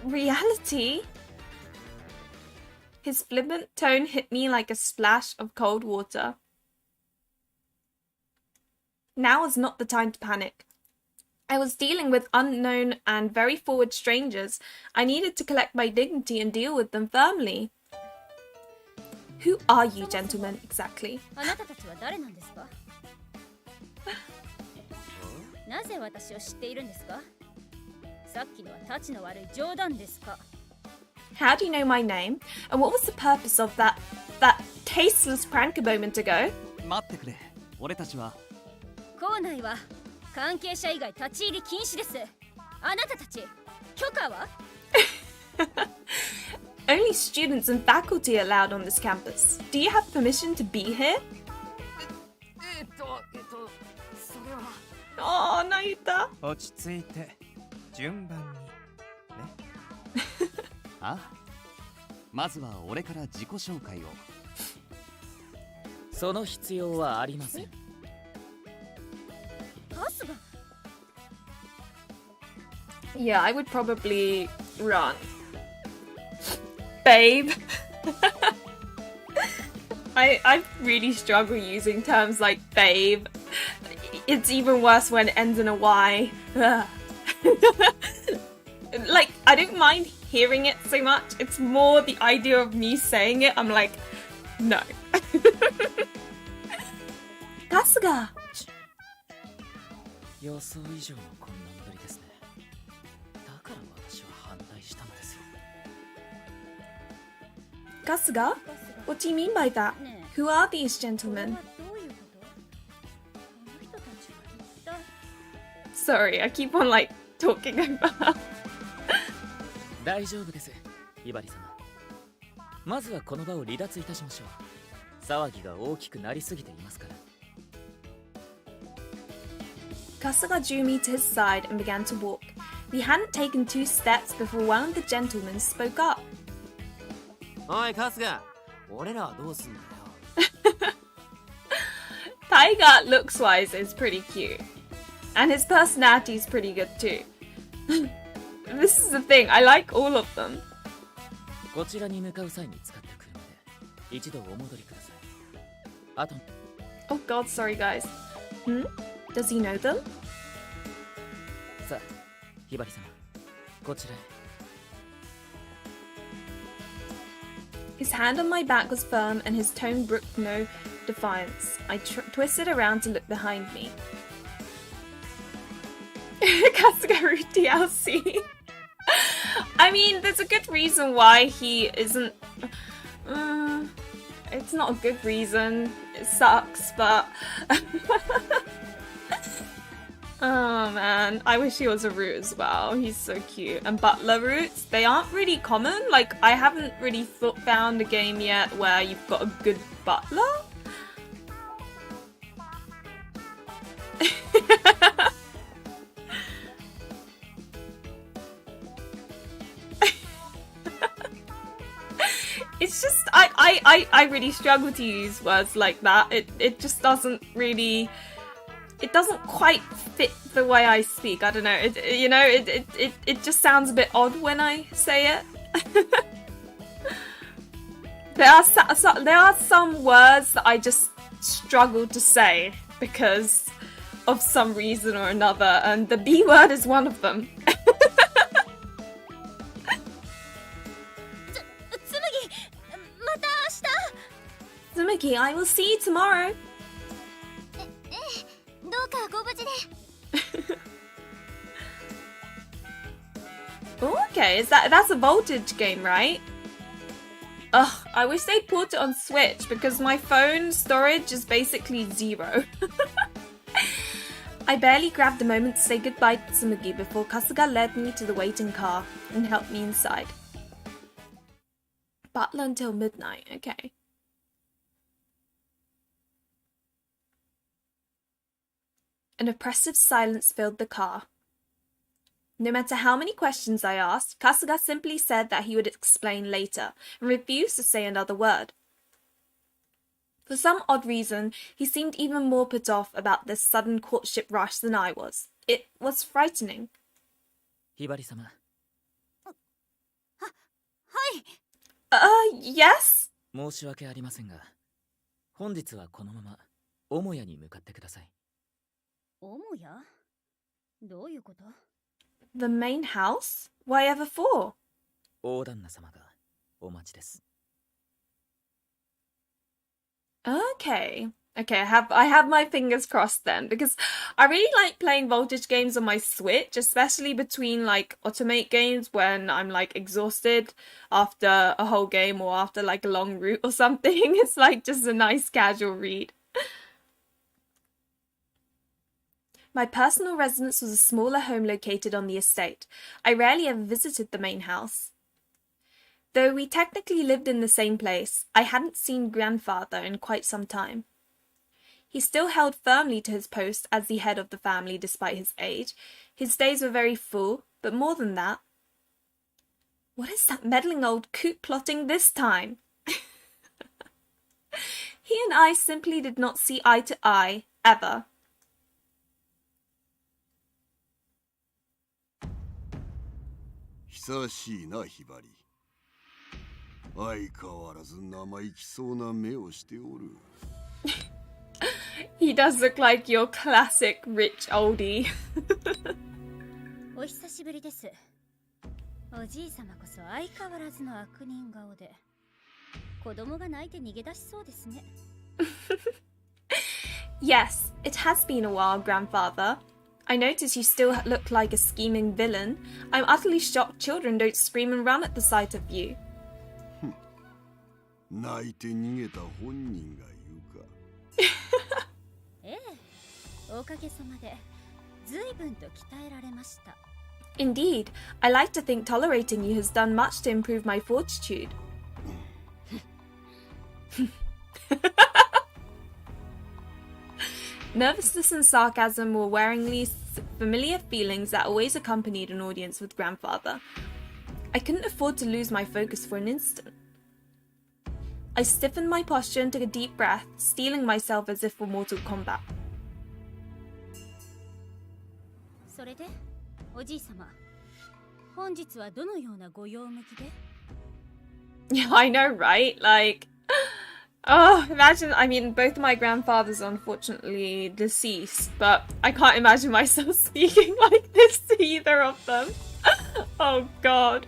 Reality? His flippant tone hit me like a splash of cold water. Now was not the time to panic. I was dealing with unknown and very forward strangers. I needed to collect my dignity and deal with them firmly. Who are you, gentlemen, exactly? あなたたちは誰なんですか？なぜ私を知っているんですか？さっきのはタチの悪い冗談ですか？ How do you know my name? And what was the purpose of that tasteless prank a moment ago? 待ってくれ。俺たちは校内は関係者以外立ち入り禁止です。あなたたち許可は？ Only students and faculty are allowed on this campus. Do you have permission to be here? それは Oh, Naita. 落ち着いて順番にね。あまずは俺から自己紹介を。その必要はありません。パスが Yeah, I would probably run. Babe. I really struggle using terms like babe. It's even worse when it ends in a Y. Like, I don't mind hearing it so much. It's more the idea of me saying it. I'm like, no. Kasuga. 予想以上の混乱ぶりですね。だから私は反対したのですよ。 Kasuga? What do you mean by that? Who are these これ gentlemen? はどういうこと？この人たちは一体 Sorry, I keep on like talking over. 大丈夫です、ひばり様。まずはこの場を離脱いたしましょう。騒ぎが大きくなりすぎていますから。 Kasuga drew me to his side and began to walk. We hadn't taken 2 steps before one of the gentlemen spoke up. おい春日俺らはどうすんだよ Taiga, looks-wise, is pretty cute. And his personality is pretty good too. This is the thing, I like all of them. こちらに向かう際に使った車で一度お戻りください。あと Oh god, sorry guys. Does he know them? さあ、ひばり様、こちらへ。 His hand on my back was firm and his tone brooked no defiance. I twisted around to look behind me. Kasuga DLC. I mean, there's a good reason why he isn't... it's not a good reason. It sucks, but... Oh man, I wish he was a root as well. He's so cute. And butler roots, they aren't really common. Like, I haven't really found a game yet where you've got a good butler. It's just, I really struggle to use words like that. It just doesn't really... It doesn't quite fit the way I speak. I don't know. It just sounds a bit odd when I say it. There are some words that I just struggle to say because of some reason or another, and the B word is one of them. つむぎ、また明日。 Tsumuki, I will see you tomorrow. どうかご無事で。 Okay, that's a voltage game, right? Ugh, I wish they'd port it on Switch because my phone storage is basically 0. I barely grabbed a moment to say goodbye to Tsumugi before Kasuga led me to the waiting car and helped me inside. Butler until midnight, okay. An oppressive silence filled the car. No matter how many questions I asked, Kasuga simply said that he would explain later and refused to say another word. For some odd reason, he seemed even more put off about this sudden courtship rush than I was. It was frightening. ひばり様 Yes? 申し訳ありませんが本日はこのまま母屋に向かってください。母屋？どういうこと？ The main house? Why ever for? 大旦那様がお待ちです。 Okay. Okay, I have my fingers crossed then, because I really like playing voltage games on my Switch, especially between like automate games when I'm like exhausted after a whole game or after like a long route or something. It's like just a nice casual read. My personal residence was a smaller home located on the estate. I rarely ever visited the main house. Though we technically lived in the same place, I hadn't seen grandfather in quite some time. He still held firmly to his post as the head of the family despite his age. His days were very full, but more than that... What is that meddling old coot plotting this time? He and I simply did not see eye to eye, ever. He does look like your classic rich oldie. お久しぶりです。おじい様こそ相変わらずの悪人顔で、子供が泣いて逃げ出しそうですね。Yes, it has been a while, grandfather. I notice you still look like a scheming villain. I'm utterly shocked children don't scream and run at the sight of you. 泣いて逃げた本人が言うか。ええ、おかげさまで随分と鍛えられました。Indeed, I like to think tolerating you has done much to improve my fortitude. Nervousness and sarcasm were wearingly familiar feelings that always accompanied an audience with grandfather. I couldn't afford to lose my focus for an instant. I stiffened my posture and took a deep breath, steeling myself as if for mortal combat. それで、おじい様、本日はどのようなご用向きで？ Yeah, I know, right? Like, oh, imagine, I mean, both my grandfathers are unfortunately deceased, but I can't imagine myself speaking like this to either of them. Oh, God.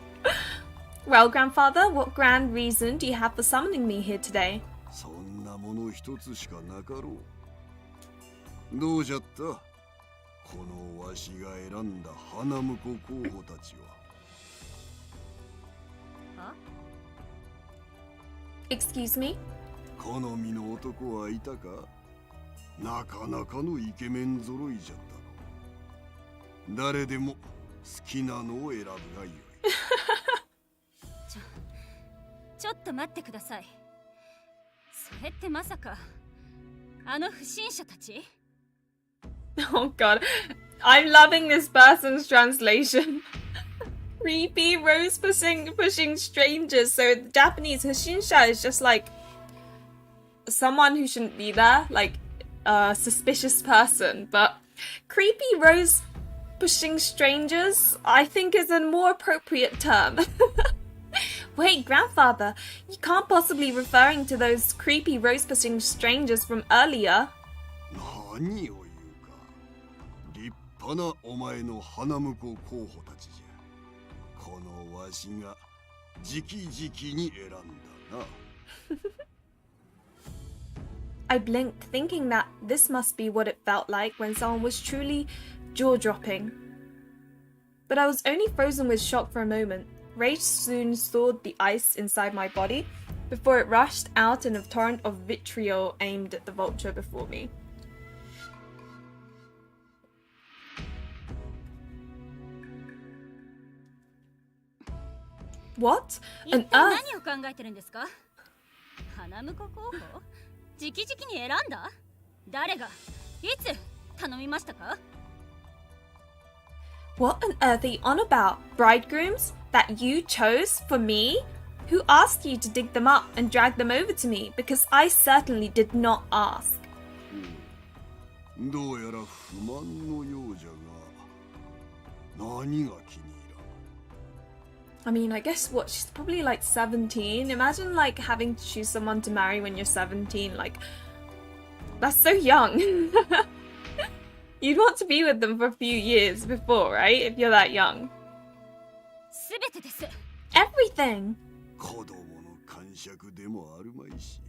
Well, grandfather, what grand reason do you have for summoning me here today? そんなもの一つしかなかろう。どうじゃった？このわしが選んだ花婿候補たちは。は？ Excuse me? 好みの男はいたか？なかなかのイケメン揃いじゃったの。誰でも好きなのを選ぶがよい。ちょっと待ってください。それってまさかあの不審者たち？ Oh, God. I'm loving this person's translation. Creepy rose pushing strangers. So the Japanese Hashinsha is just like someone who shouldn't be there, like a suspicious person. But creepy rose pushing strangers, I think, is a more appropriate term. Wait, grandfather, you can't possibly be referring to those creepy rose pushing strangers from earlier. 何を言うか。立派なお前の花婿候補たちじゃ。このわしが直々に選んだな。I blinked, thinking that this must be what it felt like when someone was truly jaw-dropping. But I was only frozen with shock for a moment. Rage soon thawed the ice inside my body before it rushed out in a torrent of vitriol aimed at the vulture before me. What 一 on 体 earth? 何を考えてるんですか？花婿候補？直々に選んだ？誰が？いつ頼みましたか？ What on earth are you on about? Bridegrooms that you chose for me? Who asked you to dig them up and drag them over to me? Because I certainly did not ask. どうやら不満のようじゃが、何が気に入 I mean, I guess what, she's probably like 17. Imagine like having to choose someone to marry when you're 17. Like, that's so young. You'd want to be with them for a few years before, right? If you're that young. すべてです。 Everything. 子供の感触でもあるまいし、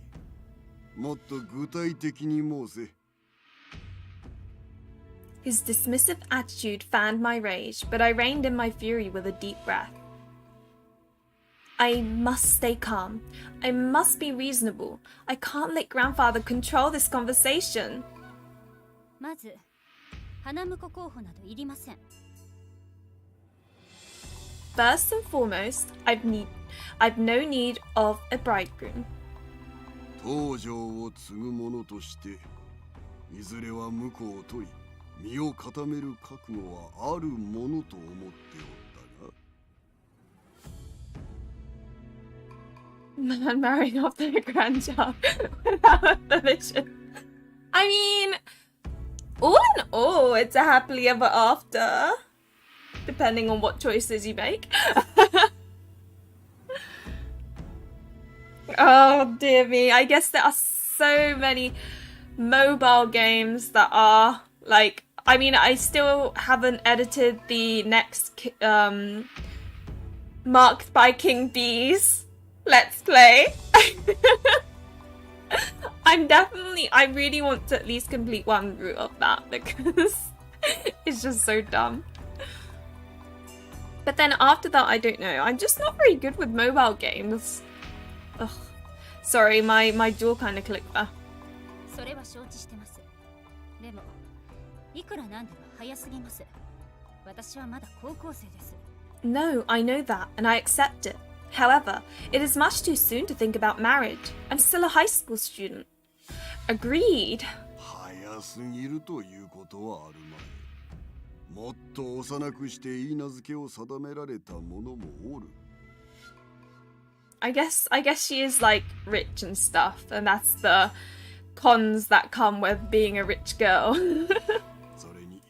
もっと具体的に申せ。 His dismissive attitude fanned my rage, but I reined in my fury with a deep breath. I must stay calm. I must be reasonable. I can't let grandfather control this conversation. まず、花婿候補などいりません。 First and foremost, I've no need of a bridegroom. 東条を継ぐ者として、いずれは婿を取り、身を固める覚悟はあるものと思っておったが。 Man marrying off their grandchild without permission. I mean, all in all, it's a happily ever after. Depending on what choices you make. Oh dear me. I guess there are so many mobile games that are like, I mean, I still haven't edited the next Marked by King Bees Let's Play. I really want to at least complete one route of that because it's just so dumb. But then after that, I don't know. I'm just not very good with mobile games. Ugh. Sorry, my jaw kind of clicked there. それは承知してます。でも、いくらなんでも早すぎます。私はまだ高校生です。 No, I know that, and I accept it. However, it is much too soon to think about marriage. I'm still a high school student. Agreed. 早すぎるということはあるまい。もっと幼くして言い名付けを定められた者もおる。I guess she is like rich and stuff, and that's the cons that come with being a rich girl. それに、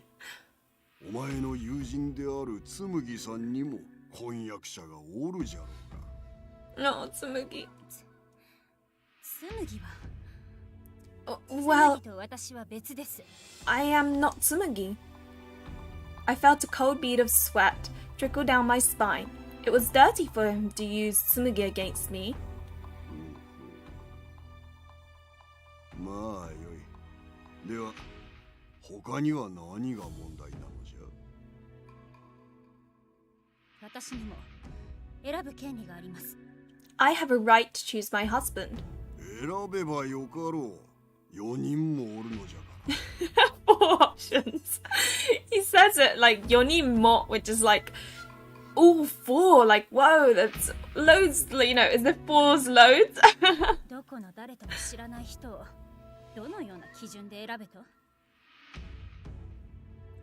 お前の友人であるつむぎさんにも婚約者がおるじゃろうが。 No, Tsumugi. つむぎは、 Well, つむぎと私は別です。 I am not Tsumugi. I felt a cold bead of sweat trickle down my spine. It was dirty for him to use Tsumugi against me. まあよい。では、他には何が問題なのじゃ。私にも選ぶ権利があります。 I have a right to choose my husband. 選べばよかろう。4人もおるのじゃから。 Four options. He says it like Yonimo, which is like all four. Like, whoa, that's loads. You know, is the fours loads? どこの誰とも知らない人をどのような基準で選べと？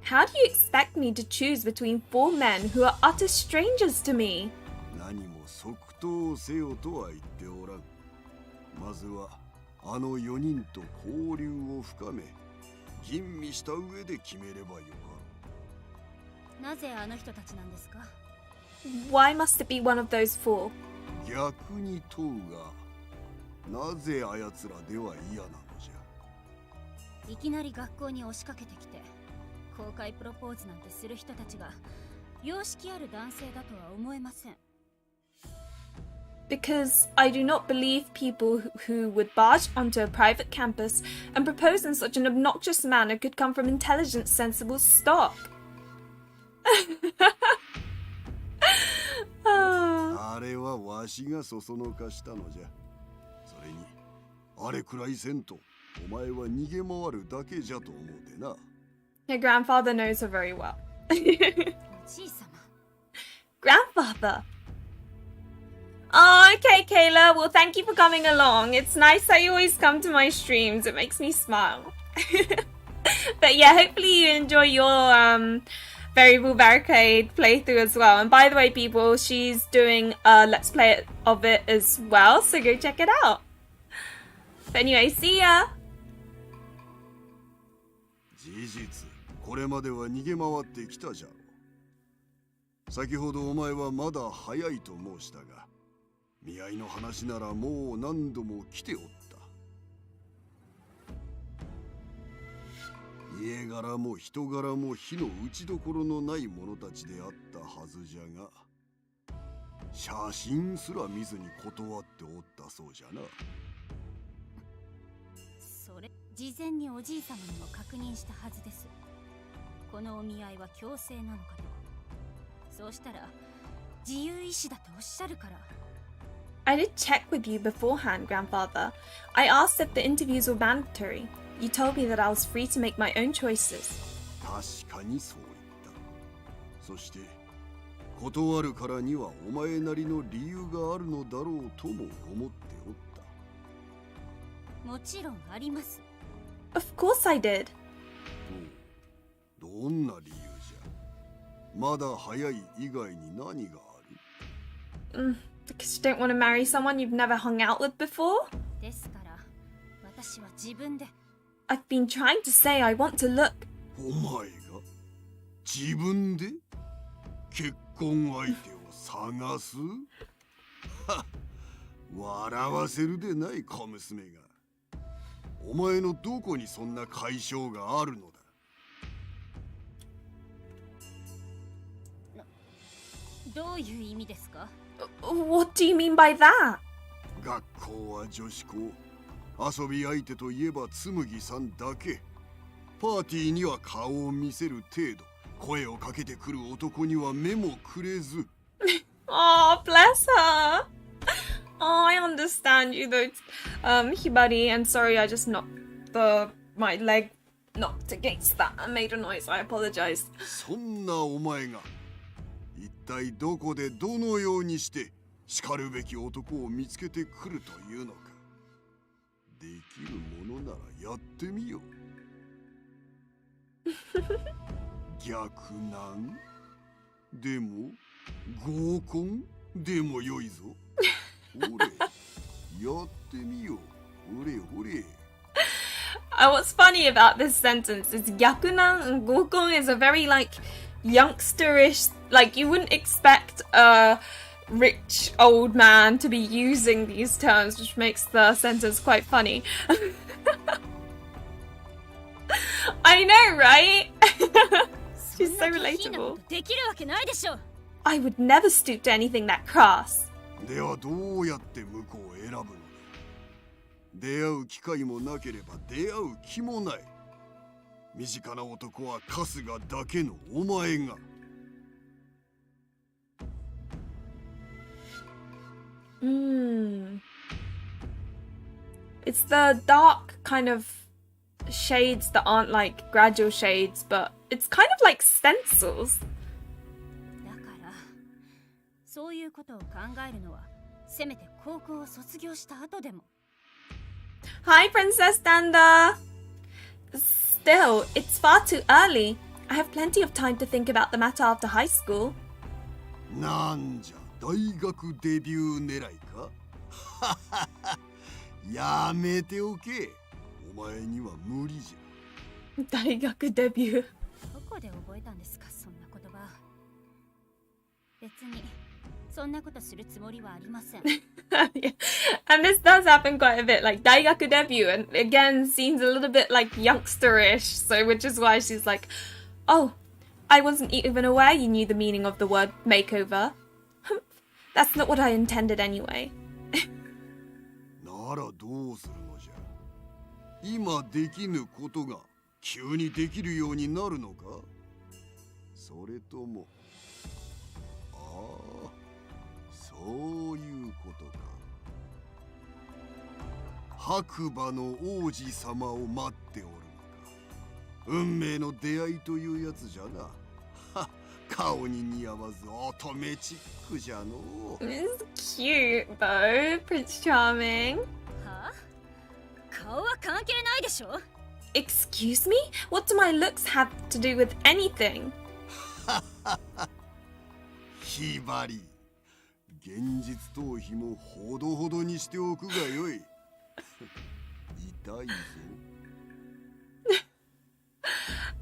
How do you expect me to choose between four men who are utter strangers to me? 何も即答せよとは言っておらん。まずはあの4人と交流を深め、吟味した上で決めればよか。なぜあの人たちなんですか？ Why must it be one of those four? 逆に問うが、なぜあやつらでは嫌なのじゃ。いきなり学校に押しかけてきて公開プロポーズなんてする人たちが良識ある男性だとは思えません。 Because I do not believe people who would barge onto a private campus and propose in such an obnoxious manner could come from intelligent, sensible stock. あれはわしがそそのかしたのじゃ。それに、あれくらいせんと、お前は逃げ回るだけじゃと思うてな。 Her grandfather knows her very well. おじい様。 Grandfather! Oh, okay, Kayla. Well, thank you for coming along. It's nice that you always come to my streams. It makes me smile. But yeah, hopefully you enjoy your variable barricade playthrough as well. And by the way, people, she's doing a let's play of it as well, so go check it out. But anyway, see ya. 事実これまでは逃げ回ってきたじゃろう。先ほどお前はまだ早いと申したが、見合いの話ならもう何度も来ておった。家柄も人柄も火の打ちどころのない者たちであったはずじゃが、写真すら見ずに断っておったそうじゃな。それ事前におじい様にも確認したはずです。このお見合いは強制なのかと。そうしたら自由意志だとおっしゃるから。I did check with you beforehand, grandfather. I asked if the interviews were mandatory. You told me that I was free to make my own choices. 確かにそう言った。そして断るからにはお前なりの理由があるのだろうとも思っておった。もちろんあります。Of course I did. どんな理由じゃ。まだ早い以外に何がある？ Because you don't want to marry someone you've never hung out with before? ですから私は自分で。I've been trying to say I want to look. お前が自分で結婚相手を探す？はっ、笑わせるでない小娘が。お前のどこにそんな解消があるのだ。どういう意味ですか？ What do you mean by that? 学校は女子校。遊び相手といえば紬さんだけ。パーティーには顔を見せる程度。声をかけてくる男には目もくれず。Oh, bless her. Oh, I understand you though, Hibari. And sorry, I just knocked my leg knocked against that and made a noise. I apologize. そんなお前が一体どこでどのようにして叱るべき男を見つけてくるというのか。できるものならやってみよう。逆難でも合コンでもよいぞ。ほれ、やってみよう。ほれほれ。What's funny about this sentence is Gyakunan and Gokon is a very like youngsterish, like you wouldn't expect a rich old man to be using these terms, which makes the sentence quite funny. I know, right? She's so relatable. できるわけないでしょ。I would never stoop to anything that crass. ではどうやって向こうを選ぶのだ。出会う機会もなければ出会う気もない。身近な男は春日だけのお前が。It's the dark kind of shades that aren't like gradual shades, but it's kind of like stencils. だからそういうことを考えるのはせめて高校を卒業した後でも。Hi, Princess Danda! Still, it's far too early. I have plenty of time to think about the matter after high school. なんじゃ、大学デビュー狙いか？やめておけ。お前には無理じゃ。大学デビュー。どこで覚えたんですか、そんな言葉。別にそんなことするつもりはありません。Yeah. And this does happen quite a bit, like 大学 debut, and again seems a little bit like youngsterish, so which is why she's like, oh, I wasn't even aware you knew the meaning of the word makeover. That's not what I intended anyway. ならどうするのじゃ。今できぬことが急にできるようになるのか？それとも、ああ、そういうことか。白馬の王子様を待っておるのか。運命の出会いというやつじゃな。は、顔に似合わず乙女チックじゃの。 It's cute though, Prince Charming. はあ、顔は関係ないでしょ。 Excuse me? What do my looks have to do with anything? ひばり、現実逃避もほどほどにしておくがよい。痛いぞ。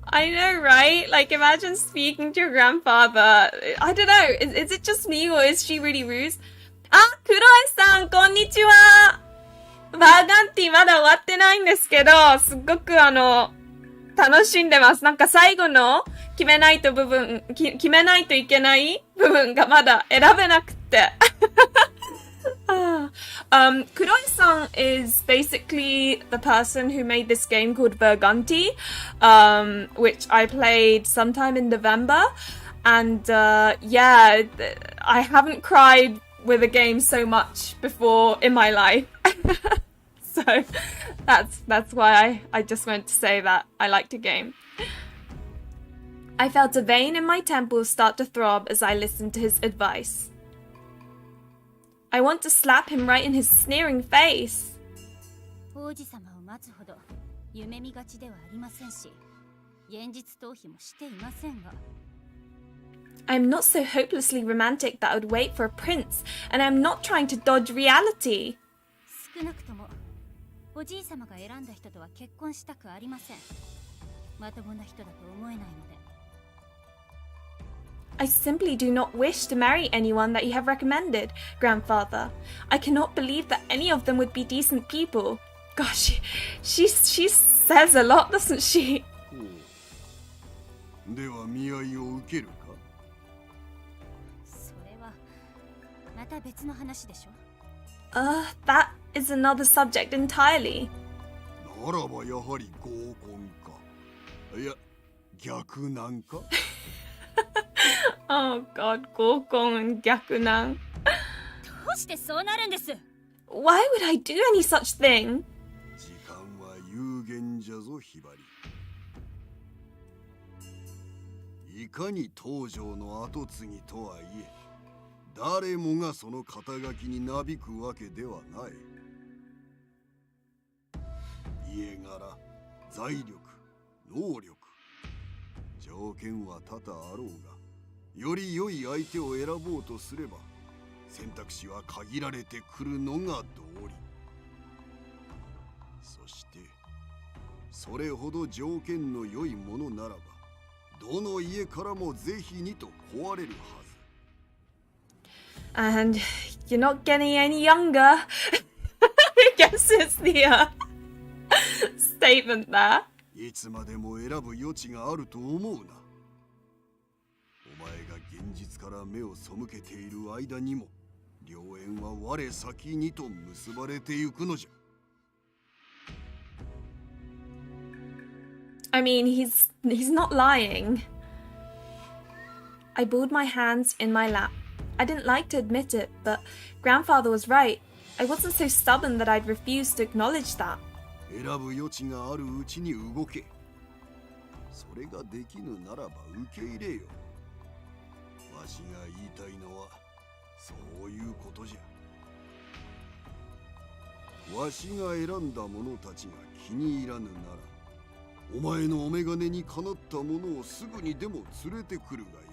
I know, right? Like, imagine speaking to your grandfather. I don't know. Is it just me or is she really rude? あ、クロエさん、こんにちは。バーガンティまだ終わってないんですけど、すっごく楽しんでます。なんか最後の決めないといけない部分がまだ選べなくて。Kuroi-san is basically the person who made this game called Burgundy, which I played sometime in November. And yeah, I haven't cried with a game so much before in my life. So that's why I just went to say that I liked the game. I felt a vein in my temple start to throb as I listened to his advice. I want to slap him right in his sneering face. 王子様を待つほど夢見がちではありませんし、現実逃避もしていませんが。I'm not so hopelessly romantic that I would wait for a prince, and I'm not trying to dodge reality. 少なくともおじい様が選んだ人とは結婚したくありません。まともな人だと思えないので。I simply do not wish to marry anyone that you have recommended, grandfather. I cannot believe that any of them would be decent people. Gosh, she says a lot, doesn't she? では見合いを受けるか。それはまた別の話でしょ。That is another subject entirely. ならばやはり合コンか。いや、逆なんか。Oh god, 合コン and 逆難。どうしてそうなるんです？ Why would I do any such thing? 時間は有限じゃぞ、ひばり。いかに東条の跡継ぎとはいえ、誰もがその肩書きになびくわけではない。家柄、財力、能力、条件は多々あろうが、より良い相手を選ぼうとすれば、選択肢は限られてくるのが道理。そして、それほど条件の良いものならば、どの家からもぜひにと壊れるはず。And you're not getting any younger. I guess it's the statement there. いつまでも選ぶ余地があると思うな。お前が現実から目を背けている間にも、良縁は我先にと結ばれてゆくのじゃ。I mean, he's not lying. I balled my hands in my lap. I didn't like to admit it, but grandfather was right. I wasn't so stubborn that I'd refuse to acknowledge that. 選ぶ余地があるうちに動け。それができぬならば受け入れよ。わしが言いたいのはそういうことじゃ。わしが選んだ者たちが気に入らぬなら、お前のお眼鏡にかなった者をすぐにでも連れてくるがよい。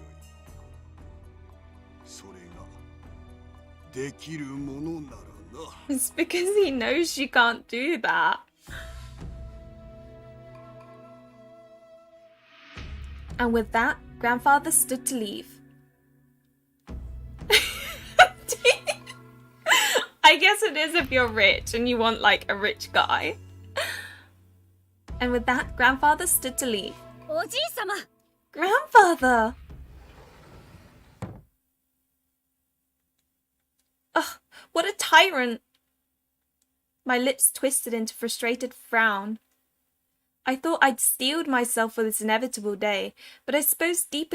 それができるものならな。It's because he knows she can't do that. And with that, grandfather stood to leave. I guess it is if you're rich and you want like a rich guy. And with that, grandfather stood to leave. おじい様。 Grandfather! Ugh, what a tyrant! My lips twisted into frustrated frown. I thought I'd steeled myself for this inevitable day, but I suppose deep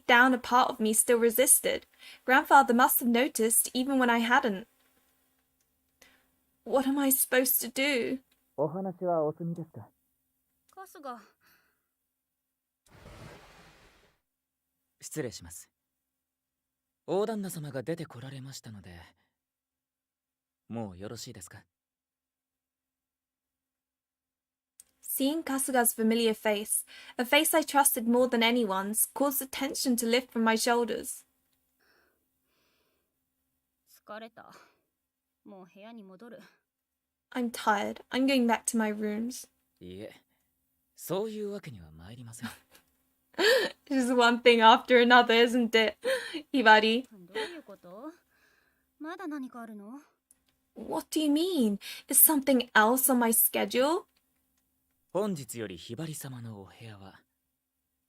down a part of me still resisted. Grandfather must have noticed even when I hadn't. What am I supposed to do? お話はお済みですか？春日。失礼します。大旦那様が出てこられましたので、もうよろしいですか？ Seeing Kasuga's familiar face, a face I trusted more than anyone's, caused the tension to lift from my shoulders. 疲れた。もう部屋に戻る。I'm tired. I'm going back to my rooms. いえ、そういうわけには参りません。Just one thing after another, isn't it? Hibari. どういうこと？まだ何かあるの？ What do you mean? Is something else on my schedule? 本日よりひばり様のお部屋は、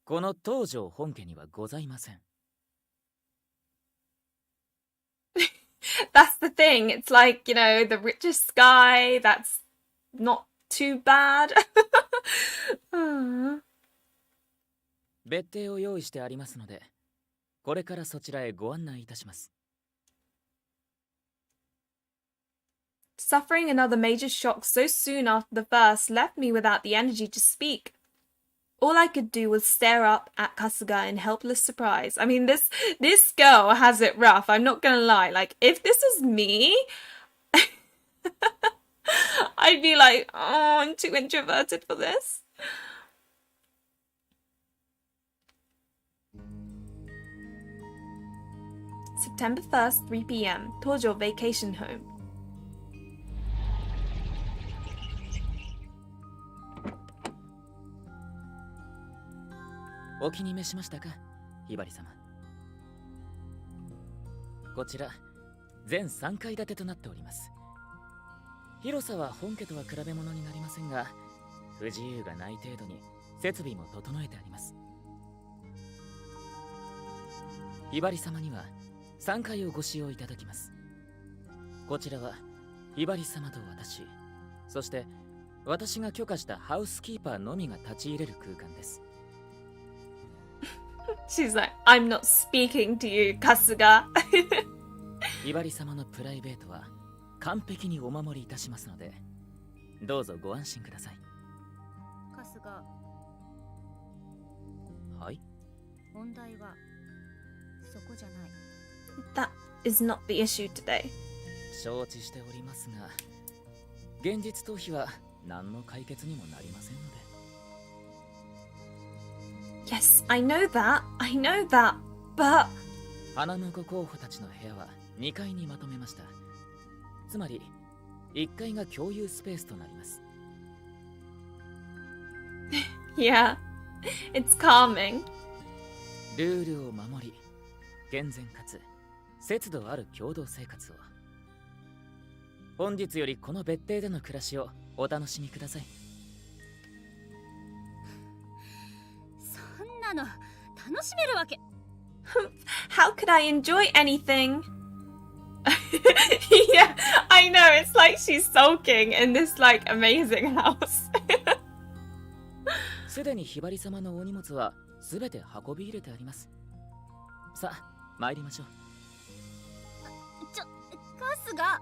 この東条本家にはございません。That's the thing. It's like, you know, the richest guy. That's not too bad. 別邸を用意してありますので、これからそちらへご案内いたします。Suffering another major shock so soon after the first left me without the energy to speak. All I could do was stare up at Kasuga in helpless surprise. I mean, this girl has it rough. I'm not gonna lie. Like, if this was me, I'd be like, oh, I'm too introverted for this. September 1st, 3 p.m. Tojo vacation home. お気に召しましたか、ひばり様。こちら全3階建てとなっております。広さは本家とは比べ物になりませんが、不自由がない程度に設備も整えてあります。ひばり様には3階をご使用いただきます。こちらはひばり様と私、そして私が許可したハウスキーパーのみが立ち入れる空間です。She's like, I'm not speaking to you, Kasuga. ひばり様のプライベートは完璧にお守りいたしますので、どうぞご安心ください。春日。はい。問題はそこじゃない。That is not the issue today. 承知しておりますが、現実逃避は何の解決にもなりませんので。Yes, I know that, but... 花婿候補たちの部屋は2階にまとめました。つまり、1階が共有スペースとなります。Yeah, it's calming. ルールを守り、健全かつ節度ある共同生活を。本日よりこの別邸での暮らしをお楽しみください。そんなの楽しめるわけ。How could I enjoy anything? Yeah, I know, it's like she's sulking in this like amazing house. すでにひばり様のお荷物はすべて運び入れてあります。さあ、参りましょう。春日。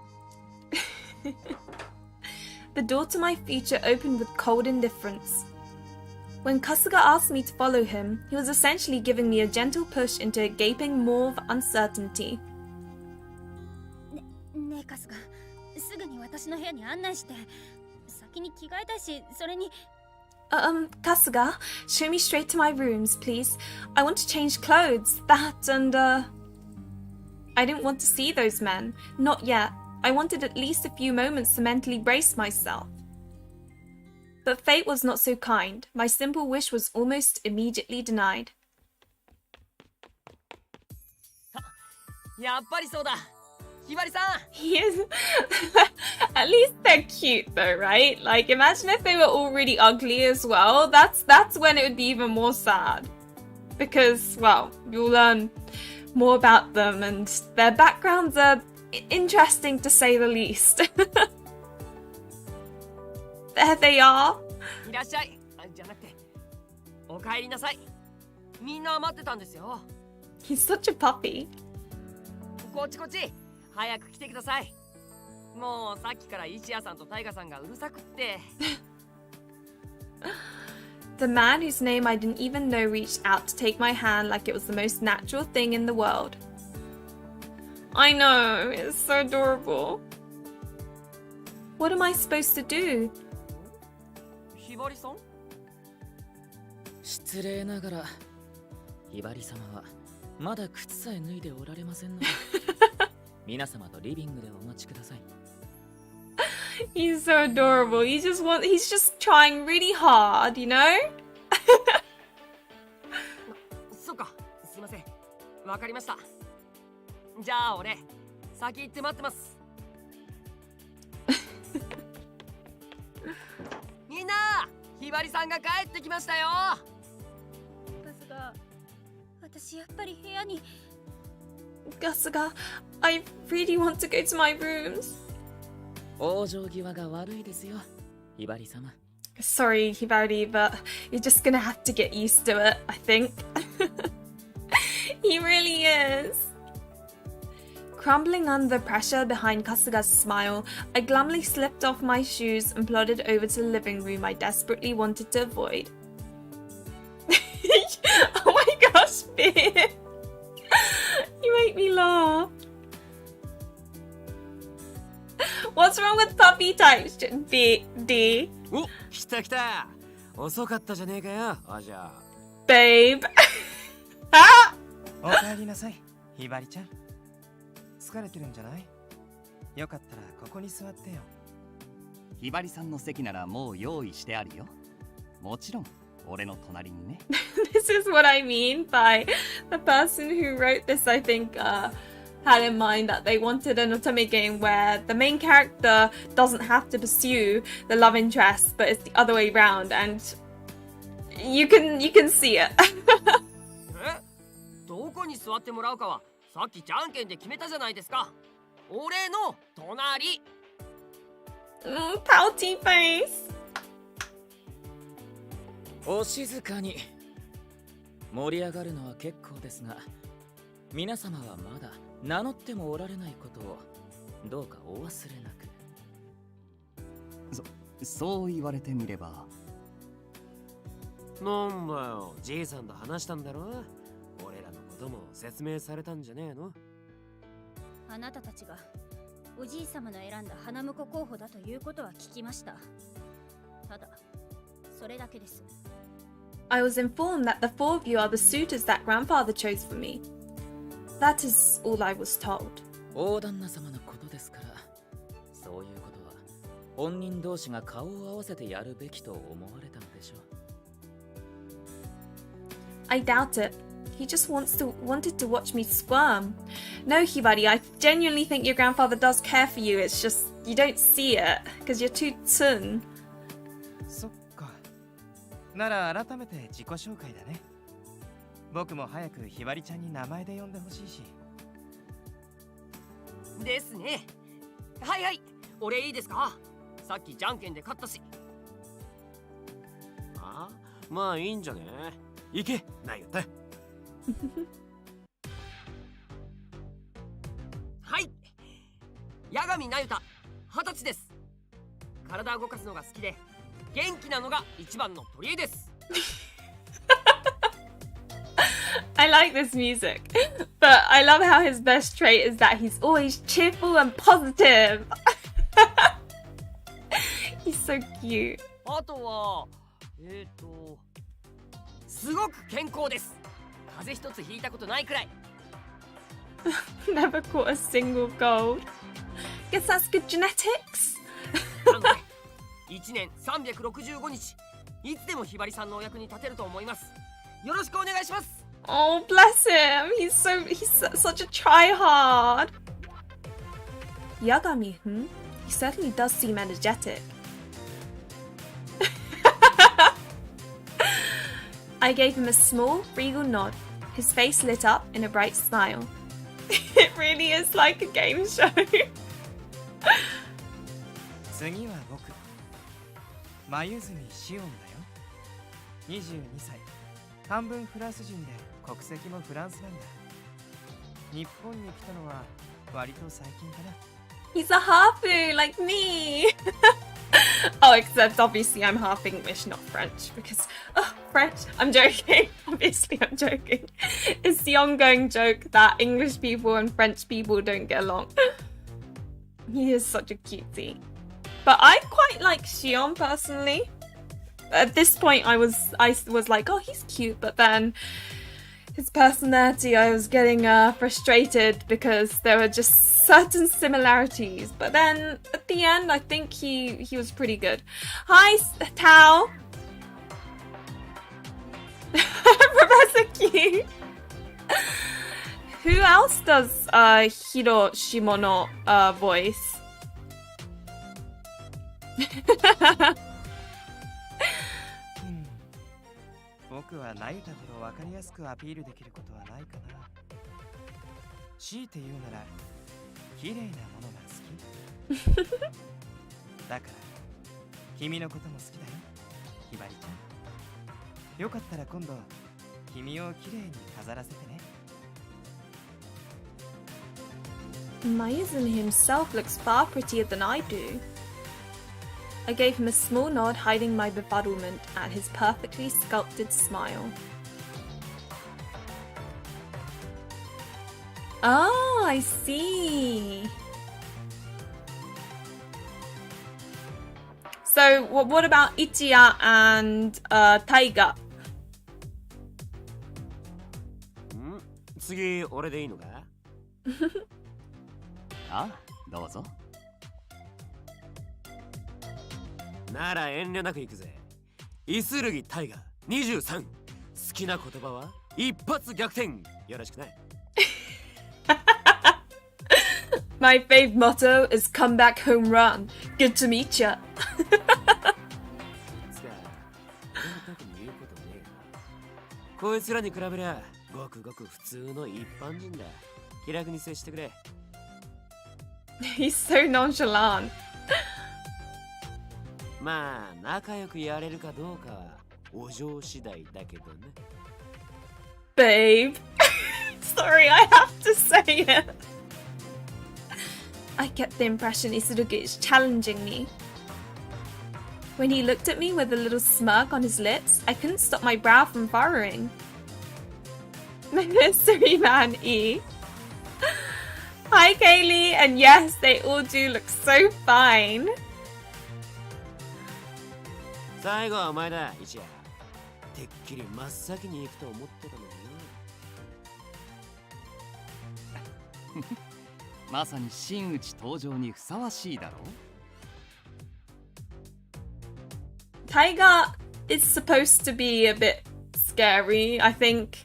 The door to my future opened with cold indifference. When Kasuga asked me to follow him, he was essentially giving me a gentle push into a gaping maw of uncertainty. ねえ春日、すぐに私の部屋に案内して。先に着替えたいし、それに。Kasuga, show me straight to my rooms, please. I want to change clothes. That and, I didn't want to see those men. Not yet. I wanted at least a few moments to mentally brace myself. But fate was not so kind. My simple wish was almost immediately denied. やっぱりそうだ。ひばりさん。 He is... At least they're cute though, right? Like, imagine if they were all really ugly as well. That's when it would be even more sad. Because, well, you'll learn more about them and their backgrounds are interesting to say the least. There they are. いらっしゃい。じゃなくて、お帰りなさい。みんな待ってたんですよ。 He's such a puppy. こっちこっち。早く来てください。もうさっきから石谷さんとタイガさんがうるさくって。The man whose name I didn't even know reached out to take my hand like it was the most natural thing in the world. I know, it's so adorable. What am I supposed to do? ひばりさん？失礼ながら、ひばり様はまだ靴さえ脱いでおられませんので、皆様とリビングでお待ちください。He's so adorable. He's just trying really hard, you know? そっか、すいません。わかりました。じゃあ俺、先行って待ってます。みんな、ひばりさんが帰ってきましたよ。ですが、私やっぱり部屋に。Gasuga, I really want to go to my rooms. 往生際が悪いですよ、ひばり様。Sorry, Hibari, but you're just gonna have to get used to it, I think. He really is. Crumbling under pressure behind Kasuga's smile, I glumly slipped off my shoes and plodded over to the living room I desperately wanted to avoid. Oh my gosh, Beer! You make me laugh. What's wrong with puppy types, D? お、来た来た。遅かったじゃねえかよ、あじゃあ。Babe. Ah! おかえりなさい、ひばりちゃん。疲れてるんじゃない？よかったらここに座ってよ。ひばりさんの席ならもう用意してあるよ。もちろん俺の隣にね。This is what I mean by the person who wrote this, I think, had in mind that they wanted an otome game where the main character doesn't have to pursue the love interest, but it's the other way around, and you can see it. え？どこに座ってもらうかはさっきじゃんけんで決めたじゃないですか。俺の隣。Pouty face. お静かに。盛り上がるのは結構ですが、皆様はまだ名乗ってもおられないことをどうかお忘れなく。そう言われてみれば。なんだよ、じいさんと話したんだろ。俺らのことも説明されたんじゃねえの？あなたたちがおじい様の選んだ花婿候補だということは聞きました。ただ、それだけです。I was informed that the four of you are the suitors that grandfather chose for me. That is all I was told. 大旦那様のことですから、そういうことは本人同士が顔を合わせてやるべきと思われたのでしょう。I doubt it. He just wanted to watch me squirm. No, Hibari, I genuinely think your grandfather does care for you. It's just you don't see it because you're too tsun. そっか。なら改めて自己紹介だね。僕も早くひばりちゃんに名前で呼んでほしいし。ですね。はいはい、俺いいですか？さっきじゃんけんで勝ったし。あ、まあいいんじゃね。行け、なゆた。はい、八神なゆた、20歳です。体を動かすのが好きで元気なのが一番の取り柄です。I like this music, but I love how his best trait is that he's always cheerful and positive. He's so cute. あとはすごく健康です。風邪一つひいたことないくらい。Never caught a single cold. Guess that's good genetics. 1年365日、いつでもひばりさんのお役に立てると思います。よろしくお願いします。Oh, bless him. He's such a tryhard. Yagami, He certainly does seem energetic. I gave him a small, regal nod. His face lit up in a bright smile. It really is like a game show. 次は僕、眉住シオンだよ。22歳、半分フランス人で国籍もフランスなんだ。日本に来たのは割と最近かな。He's a harpoo like me. Oh, except obviously I'm half English, not French, because French. I'm joking. Obviously, I'm joking. It's the ongoing joke that English people and French people don't get along. He is such a cutie, but I quite like Xion personally. At this point, I was like, oh, he's cute, but then his personality, I was getting frustrated because there were just certain similarities. But then at the end, I think he was pretty good. Hi, Tao. Professor Q. Who else does Hiroshimono voice? 僕はナユタほど分かりやすくアピールできることはないかな。強いて言うなら綺麗なものが好き。だから君のことも好きだよ、ひばりちゃん。よかったら今度君を綺麗に飾らせてね。Mayuzumi himself looks far prettier than I do. I gave him a small nod, hiding my befuddlement at his perfectly sculpted smile. Oh, I see. So, what about Ichiya and Taiga? 次俺でいいのか？ああ、どうぞ。なら遠慮なく行くぜ。イスルギタイガ23。好きな言葉は一発逆転。よろしくな。My fave motto is come back home run. Good to meet ya. こいつらに比べりゃごくごく普通の一般人だ。気楽に接してくれ。He's so nonchalant. まあ仲良くやれるかどうかはお嬢次第だけどね。Babe. Sorry, I have to say it. I get the impression Isurugi is challenging me. When he looked at me with a little smirk on his lips, I couldn't stop my brow from furrowing. Mystery Man E. Hi Kaylee, and yes, they all do look so fine. 最後はお前だ、一夜。てっきり真っ先に行くと思ってたのにな。まさに真打ち登場にふさわしいだろう。Taiga is supposed to be a bit scary. I think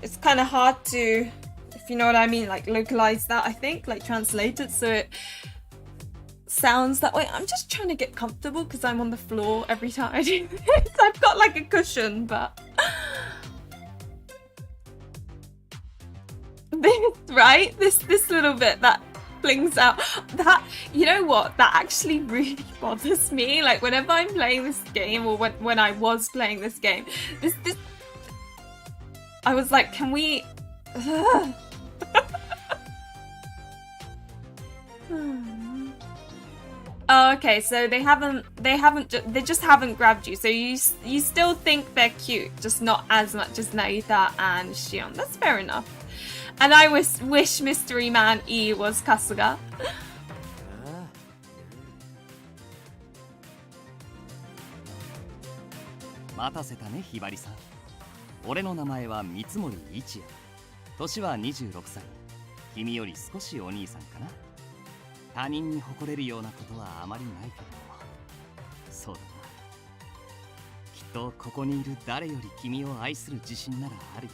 it's kind of hard to, if you know what I mean, like localize that, I think, like translate it so it sounds that way. I'm just trying to get comfortable because I'm on the floor every time I do this. I've got like a cushion, but this, right? This little bit that flings out, that, you know what, that actually really bothers me. Like whenever I'm playing this game, or when I was playing this game, this I was like, can we Oh, okay, so they just haven't grabbed you. So you still think they're cute, just not as much as Naita and Shion. That's fair enough. And I wish Mystery Man E was Kasuga. 待たせたね、ひばりさん。俺の名前は三森一也。年は26歳。君より少しお兄さんかな。他人に誇れるようなことはあまりないけども。そうだな。きっとここにいる誰より君を愛する自信ならあるよ。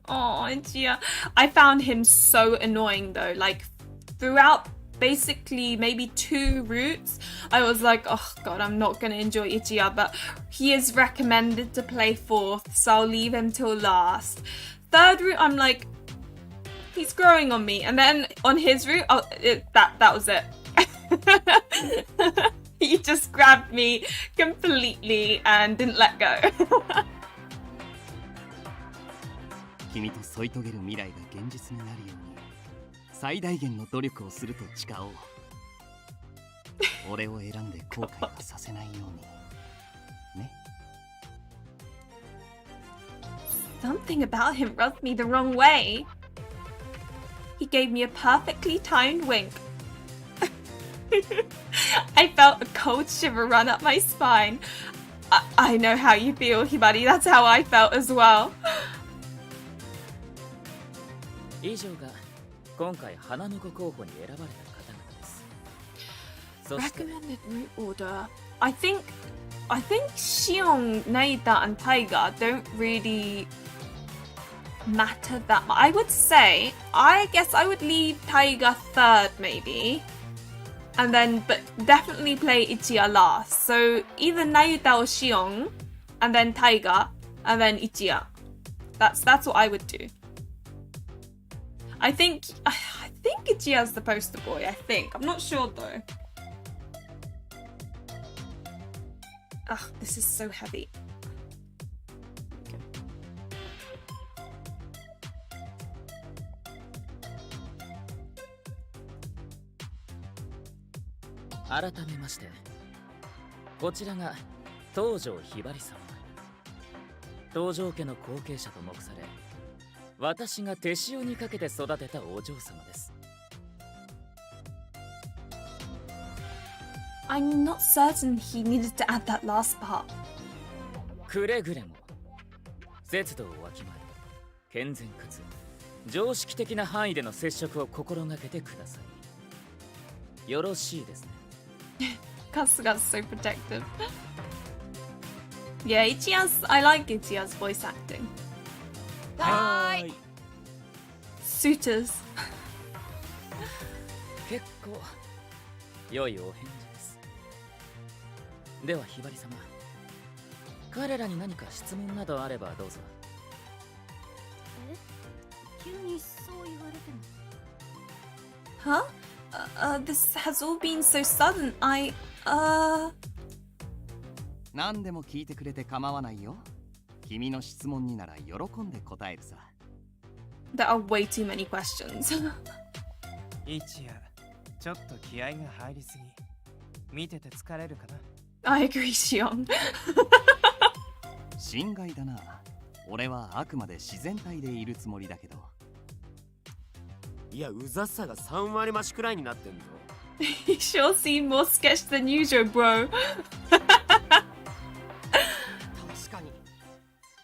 Oh, Gia. I found him so annoying though. Like throughout basically maybe 2 routes, I was like, oh god, I'm not gonna enjoy Ichiya, but he is recommended to play 4th, so I'll leave him till last. 3rd route, I'm like, he's growing on me, and then on his route, that was it. He just grabbed me completely and didn't let go. 君と添い遂げる未来が現実になるように最大限の努力をすると誓おう。俺を選んで後悔はさせないようにね。Something about him rubbed me the wrong way. He gave me a perfectly timed wink. I felt a cold shiver run up my spine. I know how you feel, Hibari. That's how I felt as well. 以上が今回花婿候補に選ばれた方々です。そして Recommended route order. I think Xiong, Naida, and Taiga don't really matter that much. I would say, I guess I would leave Taiga third, maybe. And then, but definitely play Ichiya last. So either Naida or Xiong, and then Taiga, and then Ichiya. That's what I would do. I think Ichiya's the poster boy. I think. I'm not sure though. Ugh, this is so heavy. Okay. 改めまして、こちらが東条ひばり様。東条家の後継者と目され、私が手塩にかけて育てたお嬢様です。I'm not certain he needed to add that last part. くれぐれも節度をわきまえ、健全かつ常識的な範囲での接触を心がけてください。よろしいですね。Kasuga's so protective. Yeah, I like Ichiya's voice acting. はーい。Suitors. 結構良いお返事です。ではひばり様、彼らに何か質問などあればどうぞ。え、急にそう言われても。 Huh? This has all been so sudden. 何でも聞いてくれて構わないよ。君の質問になら喜んで答えるさ。There are way too many questions. 一夜ちょっと気合が入りすぎ。見てて疲れるかな。I agree, Xiong. 心外だな。俺はあくまで自然体でいるつもりだけど。いや、うざさが3割増しくらいになってんぞ。You sure seem more sketched than usual, bro. 確かに。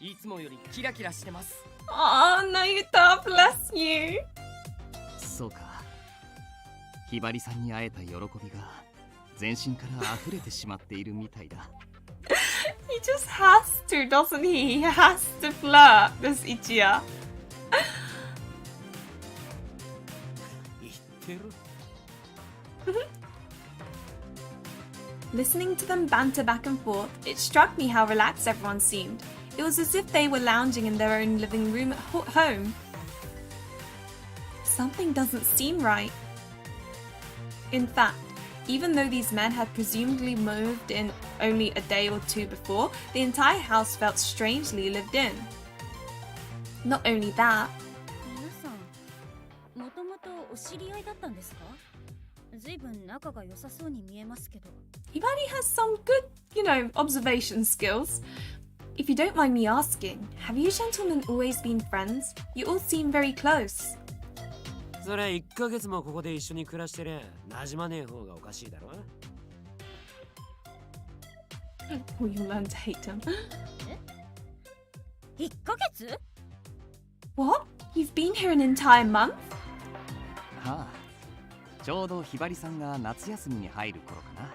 いつもよりキラキラしてます。Oh, Naruto, bless you. そうか。ひばりさんに会えた喜びが全身から溢れてしまっているみたいだ。He just has to, doesn't he? He has to flirt, this Ichiya. 言ってる。Listening to them banter back and forth, it struck me how relaxed everyone seemed. It was as if they were lounging in their own living room at home. Something doesn't seem right. In fact, even though these men had presumably moved in only a day or two before, the entire house felt strangely lived in. Not only that, 皆さん、もともとお知り合いだったんですか？ずいぶん仲が良さそうに見えますけど。Hibari has some good, observation skills. If you don't mind me asking, have you gentlemen always been friends? You all seem very close. それ1ヶ月もここで一緒に暮らしてりゃ馴染まねえ方がおかしいだろ。Oh, you'll learn to hate him. 1ヶ月？ What? You've been here an entire month? はあ、ちょうどひばりさんが夏休みに入る頃かな。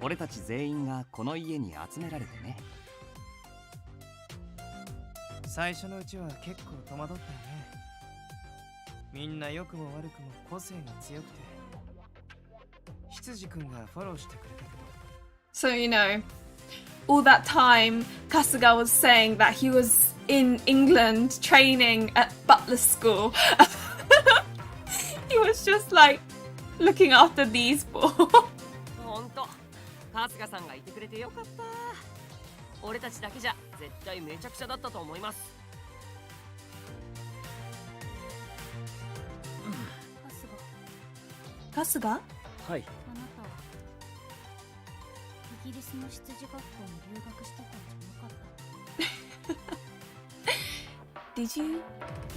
俺たち全員がこの家に集められてね。最初のうちは結構戸惑ったよね。みんな良くも悪くも個性が強くて、羊くんがフォローしてくれたけど。 So, all that time, Kasuga was saying that he was in England training at butler school. He was just like looking after these four. ほんと、春日さんがいてくれてよかった。俺たちだけじゃ絶対めちゃくちゃだったと思います。春日? はい。あなたイギリスの執事学校に留学してたんじゃなかった Did you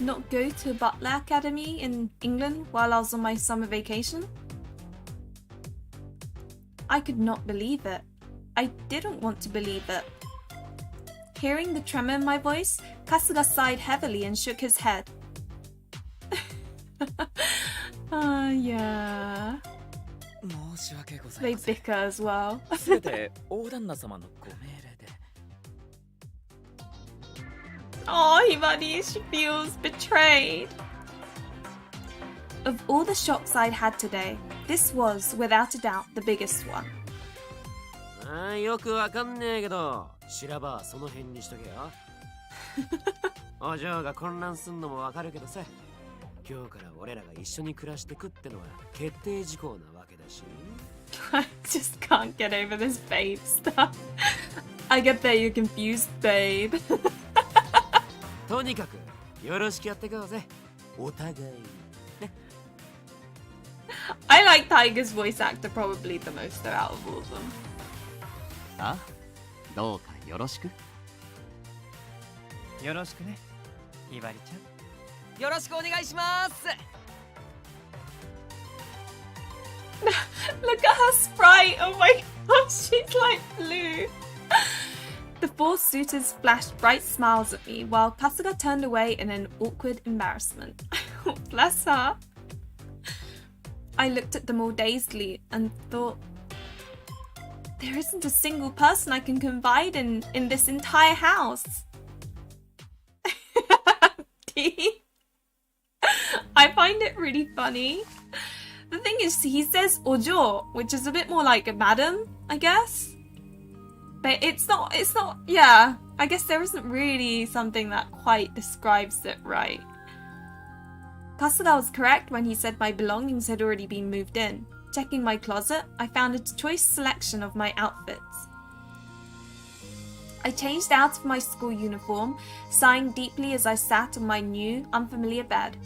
not go to Butler Academy in England while I was on my summer vacation? I could not believe it. I didn't want to believe it. Hearing the tremor in my voice, Kasuga sighed heavily and shook his head. Yeah. 申し訳ござい They ません。 bicker as well. すべて大旦那様のご命令で。 Oh, Hibari, she feels betrayed. Of all the shocks I'd had today, this was, without a doubt, the biggest one. よくわかんねえけど、修羅場はその辺にしとけよ。お嬢が混乱すんのもわかるけどさ、今日から俺らが一緒に暮らしてくってのは決定事項なわけだし。I just can't get over this babe stuff. I get that you're confused, babe. とにかくよろしくやっていこうぜ。お互い。I like Tiger's voice actor probably the most though out of all of them. あ、どうかよろしく。よろしくね、ひばりちゃん。よろしくお願いします。 Look at her sprite! Oh my god, she's like blue. The four suitors flashed bright smiles at me while Kasuga turned away in an awkward embarrassment. Bless her. I looked at them all dazedly and thought, there isn't a single person I can confide in this entire house. I find it really funny. The thing is, he says ojo, which is a bit more like a madam, I guess. But it's not, yeah. I guess there isn't really something that quite describes it right. Kasuga was correct when he said my belongings had already been moved in. Checking my closet, I found a choice selection of my outfits. I changed out of my school uniform, sighing deeply as I sat on my new, unfamiliar bed.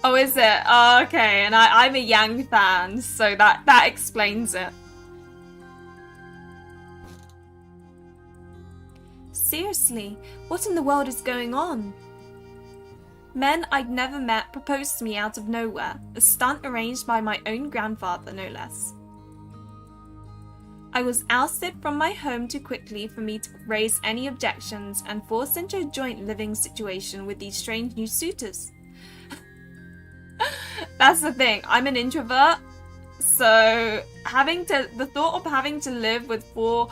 Oh, is it? Oh, okay. And I'm a Yang fan, so that explains it. Seriously, what in the world is going on? Men I'd never met proposed to me out of nowhere, a stunt arranged by my own grandfather, no less. I was ousted from my home too quickly for me to raise any objections and forced into a joint living situation with these strange new suitors. That's the thing, I'm an introvert, so the thought of having to live with four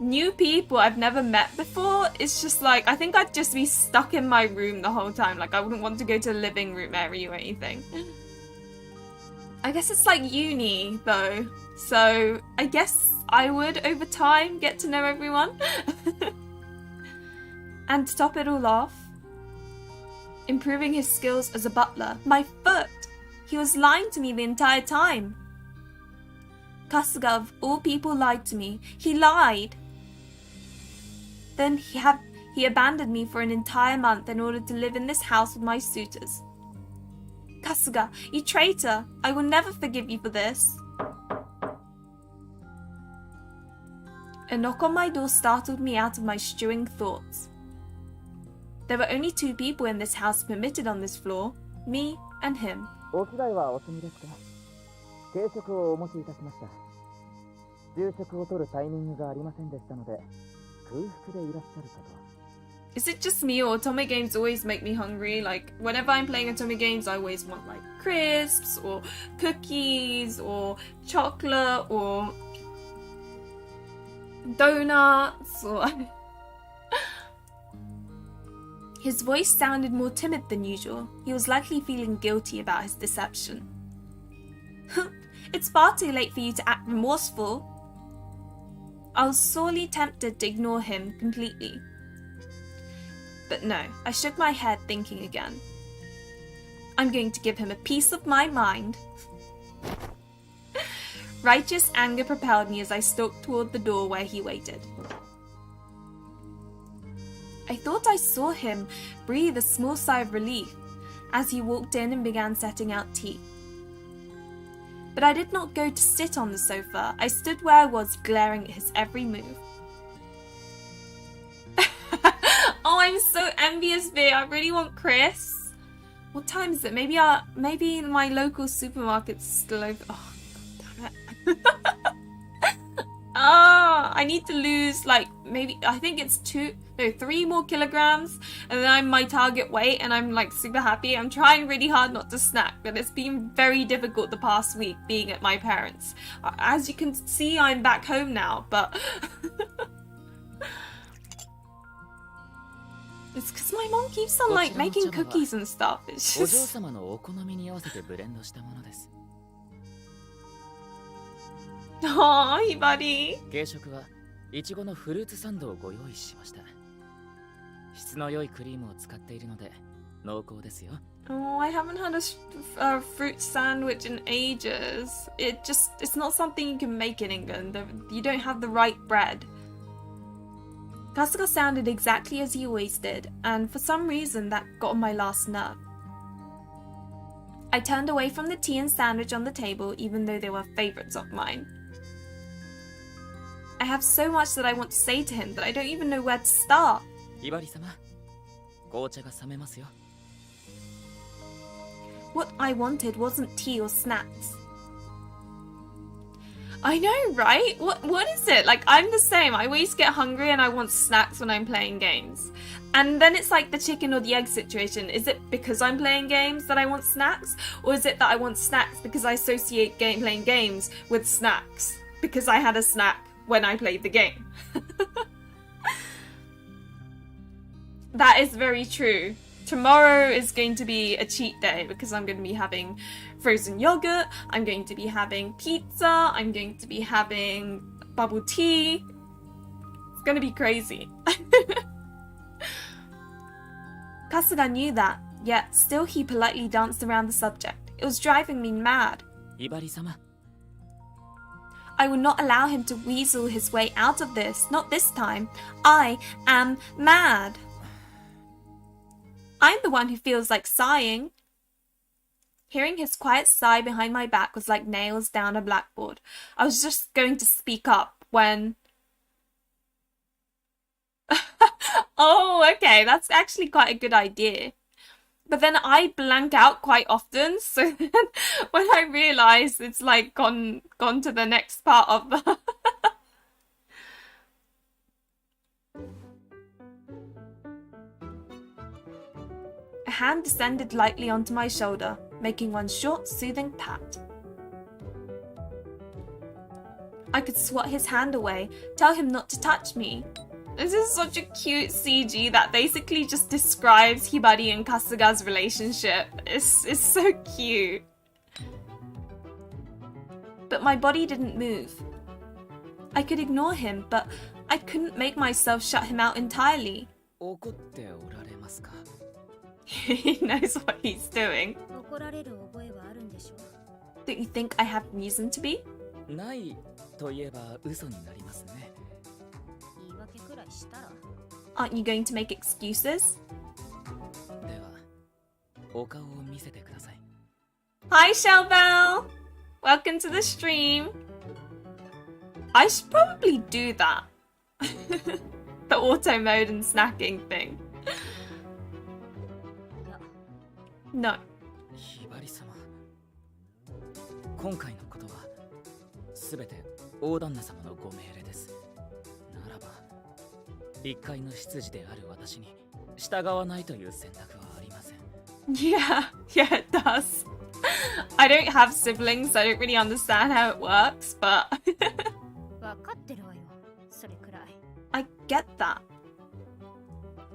new people I've never met before, it's just like, I think I'd just be stuck in my room the whole time. Like, I wouldn't want to go to the living room area or anything. I guess it's like uni, though. So, I guess I would, over time, get to know everyone. And to top it all off, improving his skills as a butler. My foot! He was lying to me the entire time. Kasuga, of all people, lied to me. He lied! Then he abandoned me for an entire month in order to live in this house with my suitors. Kasuga, you traitor! I will never forgive you for this. A knock on my door startled me out of my stewing thoughts. There were only two people in this house permitted on this floor, me and him. お着替えはお済みですか？軽食をお持ちいたしました。昼食を取るタイミングがありませんでしたので、空腹でいらっしゃるかと。Is it just me or otome games always make me hungry? Like, whenever I'm playing otome games, I always want like crisps or cookies or chocolate or donuts or... His voice sounded more timid than usual. He was likely feeling guilty about his deception. It's far too late for you to act remorseful. I was sorely tempted to ignore him completely. But no, I shook my head thinking again. I'm going to give him a piece of my mind. Righteous anger propelled me as I stalked toward the door where he waited. I thought I saw him breathe a small sigh of relief as he walked in and began setting out tea. But I did not go to sit on the sofa. I stood where I was, glaring at his every move. Oh, I'm so envious, V. I really want Chris. What time is it? Maybe my local supermarket's still open. Oh, God damn it. I need to lose like I think it's 3 more kilograms, and then I'm my target weight, and I'm like super happy. I'm trying really hard not to snack, but it's been very difficult the past week being at my parents'. As you can see, I'm back home now, but it's because my mom keeps on like making cookies and stuff. It's just. Oh, Hibari. 軽食はいちごのフルーツサンドをご用意しました。質の良いクリームを使っているので濃厚ですよ。Oh, I haven't had a fruit sandwich in ages. It's not something you can make in England. You don't have the right bread. Kasuga sounded exactly as he always did, and for some reason that got on my last nerve. I turned away from the tea and sandwich on the table, even though they were favorites of mine. I have so much that I want to say to him that I don't even know where to start. ひばり様、紅茶が冷めますよ。What I wanted wasn't tea or snacks. I know, right? What is it? Like, I'm the same. I always get hungry and I want snacks when I'm playing games. And then it's like the chicken or the egg situation. Is it because I'm playing games that I want snacks? Or is it that I want snacks because I associate playing games with snacks? Because I had a snack when I played the game. That is very true. Tomorrow is going to be a cheat day because I'm going to be having frozen yogurt, I'm going to be having pizza, I'm going to be having bubble tea. It's going to be crazy. Kasuga knew that, yet still he politely danced around the subject. It was driving me mad. ひばり様。 I will not allow him to weasel his way out of this, not this time. I am mad. I'm the one who feels like sighing. Hearing his quiet sigh behind my back was like nails down a blackboard. I was just going to speak up when... Oh, okay, that's actually quite a good idea. But then I blank out quite often, so then when I realise it's like gone to the next part of the... A hand descended lightly onto my shoulder, making one short, soothing pat. I could swat his hand away, tell him not to touch me. This is such a cute CG that basically just describes Hibari and Kasuga's relationship. It's so cute. But my body didn't move. I could ignore him, but I couldn't make myself shut him out entirely. 怒っておられますか? He knows what he's doing. 怒られる覚えはあるんでしょ? Don't you think I have reason to be? ないといえば嘘になりますね。 言い訳くらいしたら? Aren't you going to make excuses? では、お顔を見せてください。 Hi, Shelbell! Welcome to the stream. I should probably do that. The auto mode and snacking thing. No. ひばり様。今回のことはすべて大旦那様のご命令です。ならば、一介の執事である私に従わないという選択はありません。Yeah, it does. I don't have siblings, so I don't really understand how it works, but わかってるわよ。それくらい。I get that.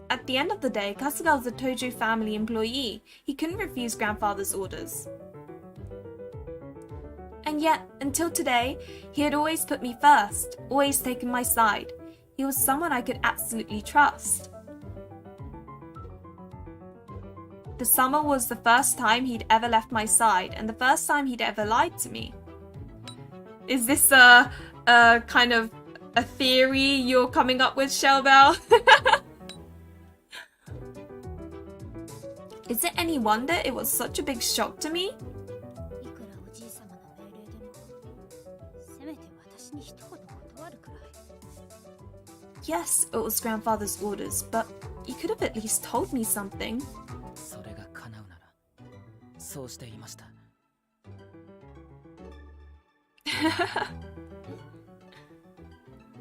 At the end of the day, Kasuga was a Tojo family employee. He couldn't refuse grandfather's orders. And yet, until today, he had always put me first, always taken my side. He was someone I could absolutely trust. The summer was the first time he'd ever left my side, and the first time he'd ever lied to me. Is this a kind of a theory you're coming up with, Shelbell? Is it any wonder it was such a big shock to me? いくらおじい様の命令でも私に一言断るくらい。 Yes, it was grandfather's orders, but you could have at least told me something. それが叶うならそうしていました。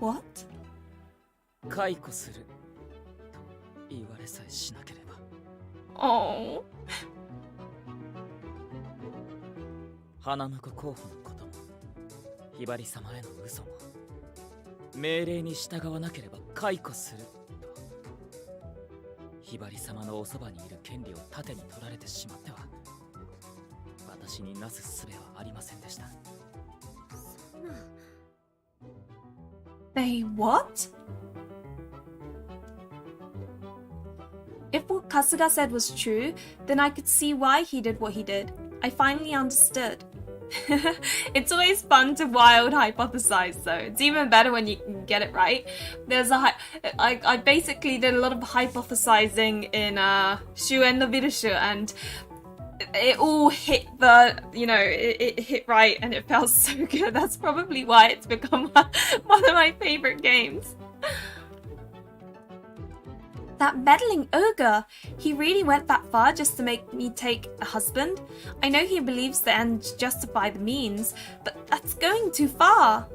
What? 解雇すると言われさえしなければ。 Oh. 花婿候補のこともひばり様への嘘も命令に従わなければ解雇するとひばり様のおそばにいる権利を盾に取られてしまっては私になす術はありませんでした。そんな。 They what? If what Kasuga said was true, then I could see why he did what he did. I finally understood. It's always fun to wild hypothesize though. It's even better when you can get it right. I basically did a lot of hypothesizing in Shuen no Virushu, and it all hit the, it hit right and it felt so good. That's probably why it's become one of my favorite games. That meddling ogre! He really went that far just to make me take a husband? I know he believes the ends justify the means, but that's going too far!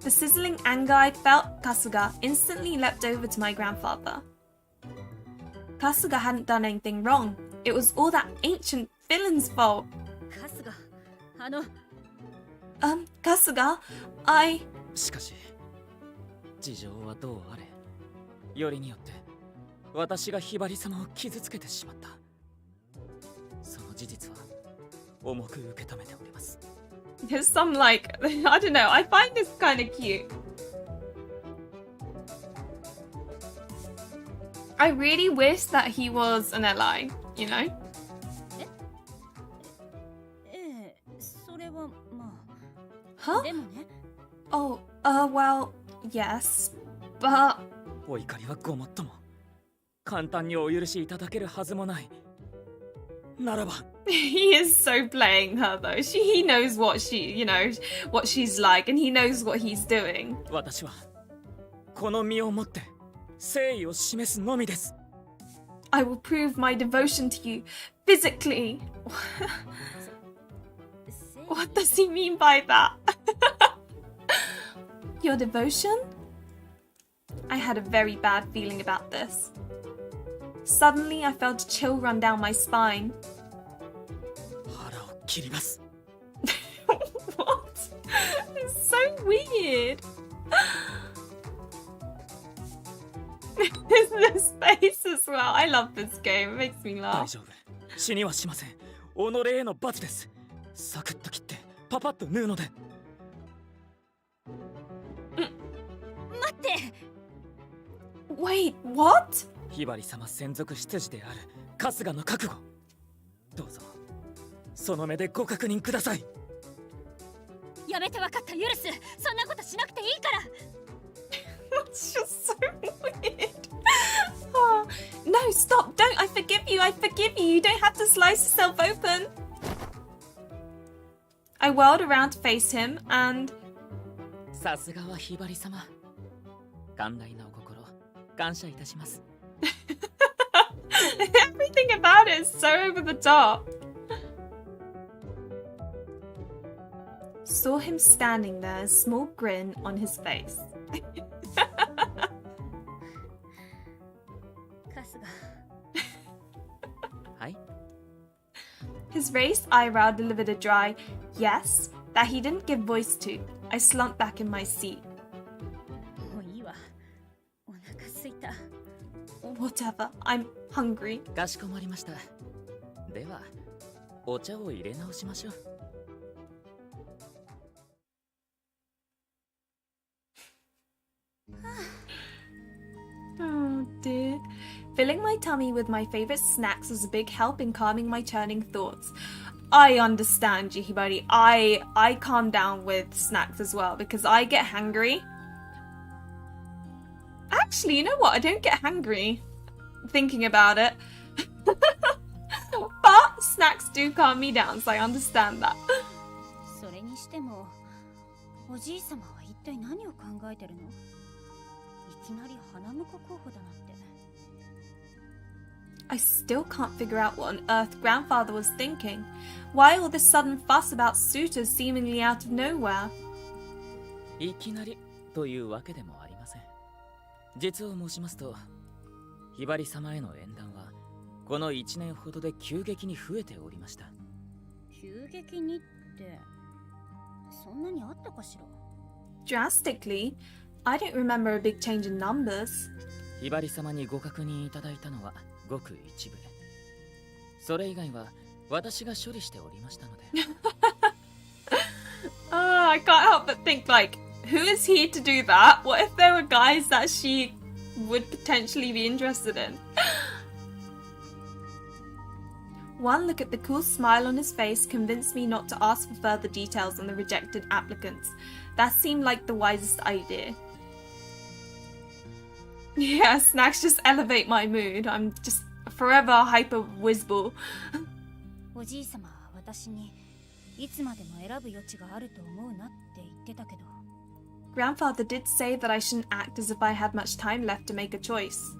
The sizzling anger I felt Kasuga instantly leapt over to my grandfather. Kasuga hadn't done anything wrong. It was all that ancient villain's fault. カスが、Kasuga, しかし事情はどうあれよりによって私がひばり様を傷つけてしまった。その事実は重く受け止めております。 There's some I don't know, I find this kind of cute. I really wish that he was an ally, you know? ええ、それはまあ。 Huh? でもね。 Oh, well, yes, but... お怒りはごもっとも簡単にお許しいただけるはずもない。ならば He is so playing her though. He knows what what she's like, and he knows what he's doing. 私はこの身をもって誠意を示すのみです。 I will prove my devotion to you physically. What does he mean by that? Your devotion? I had a very bad feeling about this. Suddenly, I felt a chill run down my spine. 腹を切ります。 What? It's so weird. This face as well. I love this game. It makes me 大 laugh. 丈夫。死にはしません。己への罰です。サクッと切ってパパッと縫うので。待って。 Wait, what? ひばり様専属執事である春日の覚悟。どうぞその目でご確認ください。やめてわかった、許す。そんなことしなくていいから。It's just so weird. Oh, no, stop. Don't. I forgive you. I forgive you. You don't have to slice yourself open. I whirled around to face him and... さすがはひばり様。寛大なお心、感謝いたします。Everything about it is so over the top. Saw him standing there, a small grin on his face. カスが。はい。 His raised eyebrow delivered a dry yes that he didn't give voice to. I slumped back in my seat. もういいわ。お腹すいた。 Whatever, I'm hungry. かしこまりました。では、お茶を入れ直しましょう。Oh dear. Filling my tummy with my favorite snacks was a big help in calming my churning thoughts. I understand, Jihibari. I calm down with snacks as well because I get hangry. Actually, you know what? I don't get hangry thinking about it. But snacks do calm me down, so I understand that. それにしてもおじいさまは一体何を考えてるの？いきなり花婿候補だなんて。 I still can't figure out what on earth grandfather was thinking. Why all this sudden fuss about suitors seemingly out of nowhere? いきなりというわけでもありません。実を申しますと、ひばり様への縁談はこの1年ほどで急激に増えておりました。急激にってそんなにあったかしら？ Drastically? I don't remember a big change in numbers. ひばり様にご確認いただいたのはごく一部。それ以外は私が処理しておりましたので。I can't help but think, like, who is he to do that? What if there were guys that she would potentially be interested in? One look at the cool smile on his face convinced me not to ask for further details on the rejected applicants. That seemed like the wisest idea. Yeah, snacks just elevate my mood. I'm just forever hyper whizball. おじいさまは私にいつまでも選ぶ余地があると思うなって言ってたけど。 Grandfather did say that I shouldn't act as if I had much time left to make a choice.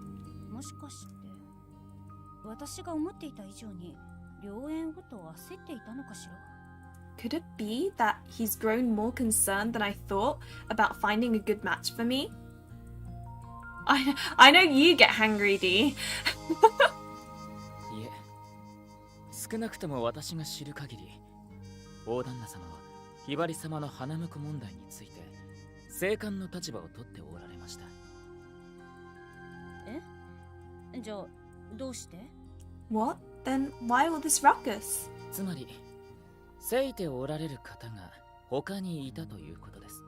もしかして私が思っていた以上に良縁ごと焦っていたのかしら？ Could it be that he's grown more concerned than I thought about finding a good match for me? I know you get hangry, D. いえ、少なくとも私が知る限り、大旦那様はひばり様の花婿問題について静観の立場を取っておられました。え？じゃあどうして？ What? Then why all this ruckus? つまり、せいておられる方が他にいたということです。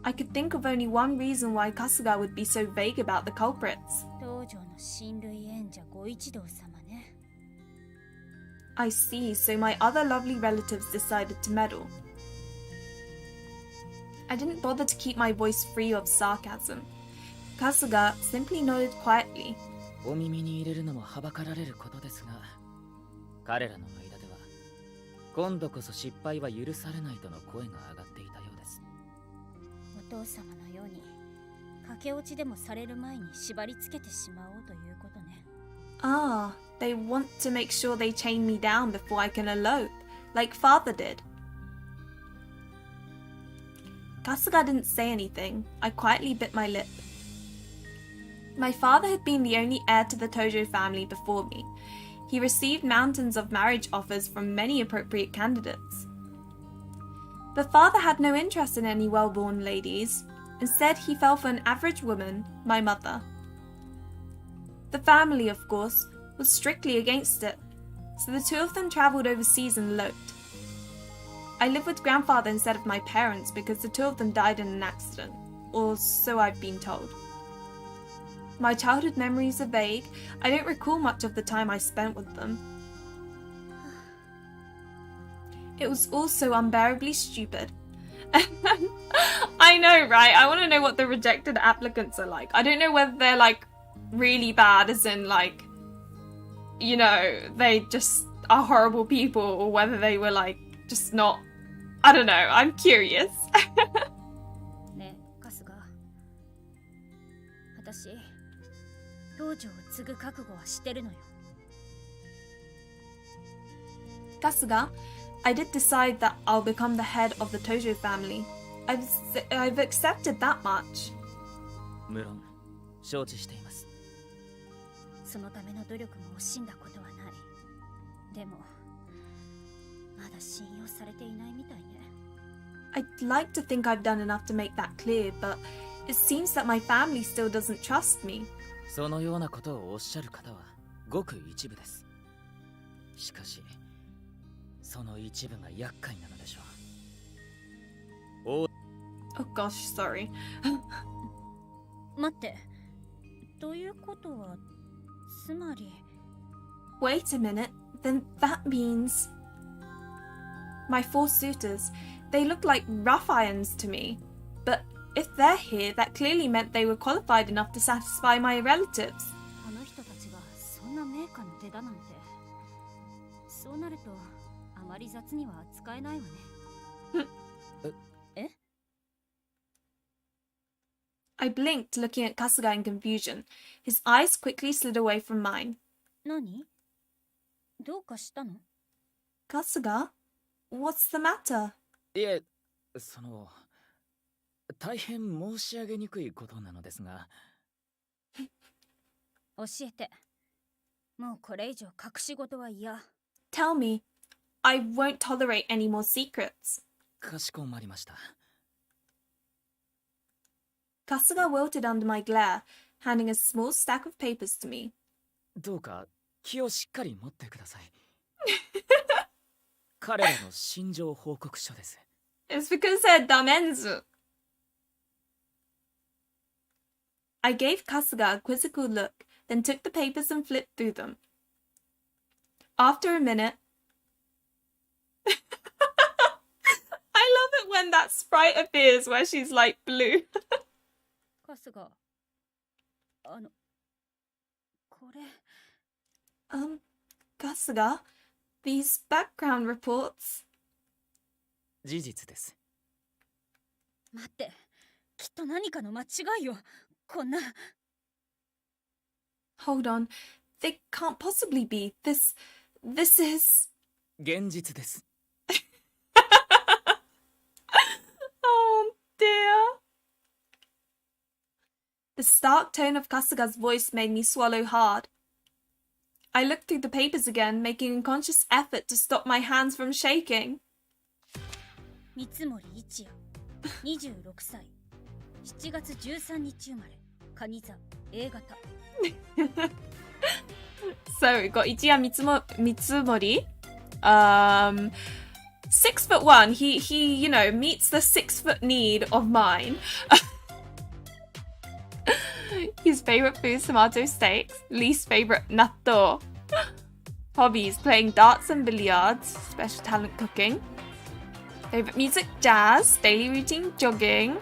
I could think of only one reason why Kasuga would be so vague about the culprits. 道場の親類縁者ご一同様ね。 I see, so my other lovely relatives decided to meddle. I didn't bother to keep my voice free of sarcasm. Kasuga simply nodded quietly. お耳に入れるのもはばかられることですが、彼らの間では今度こそ失敗は許されないとの声が上がっていたようです。お父様のように駆け落ちでもされる前に縛り付けてしまおうということね。 Ah, they want to make sure they chain me down before I can elope, like father did. Kasuga didn't say anything. I quietly bit my lip. My father had been the only heir to the Tojo family before me. He received mountains of marriage offers from many appropriate candidates. But father had no interest in any well-born ladies. Instead, he fell for an average woman, my mother. The family, of course, was strictly against it, so the two of them travelled overseas and eloped. I live with grandfather instead of my parents because the two of them died in an accident, or so I've been told. My childhood memories are vague. I don't recall much of the time I spent with them. It was all so unbearably stupid. I know, right? I want to know what the rejected applicants are like. I don't know whether they're like really bad, as in like, you know, they just are horrible people, or whether they were like just not. I don't know. I'm curious. ねえ、春日。私、道場を継ぐ覚悟はしてるのよ。Kasuga, I did decide that I'll become the head of the Tojo family. I've accepted that much. 無論、承知しています。そのための努力も惜しんだことはない。でも、まだ信用されていないみたいね。I'd like to think I've done enough to make that clear, but it seems that my family still doesn't trust me. そのようなことをおっしゃる方はごく一部です。しかし、その一部が厄介なのでしょう。Oh gosh, sorry. 待って。ということは、つまり。Wait a minute, then that means... My 4 suitors, they look like rough irons to me. But If they're here, that clearly meant they were qualified enough to satisfy my relatives. あの人たちがそんな名家の出だなんて。そうなるとあまり雑には扱えないわね。え？ I blinked, looking at Kasuga in confusion. His eyes quickly slid away from mine. 何？どうかしたの？ Kasuga? What's the matter? いえ、大変申し上げにくいことなのですが。教えて。もうこれ以上隠し事は嫌。Tell me. I won't tolerate any more secrets. かしこまりました。Kasuga wilted under my glare, handing a small stack of papers to me. どうか気をしっかり持ってください。彼らの心情報告書です。It's because they're damens. I gave Kasuga a quizzical look, then took the papers and flipped through them. After a minute, I love it when that sprite appears where she's like blue. 春日、これ。Kasuga, these background reports. 事実です。待って、きっと何かの間違いよ。こんな。Hold on, they can't possibly be. This is. 現実です。Oh dear. The stark tone of Kasuga's voice made me swallow hard. I looked through the papers again, making a conscious effort to stop my hands from shaking. 三森一也、26歳、7月13日生まれ、蟹座、A 型。So, we've got Ichiya Mitsumori. 6'1". He, you know, meets the 6-foot need of mine. His favorite food, tomato steaks. Least favorite, natto. Hobbies, playing darts and billiards. Special talent, cooking. Favorite music, jazz. Daily routine, jogging.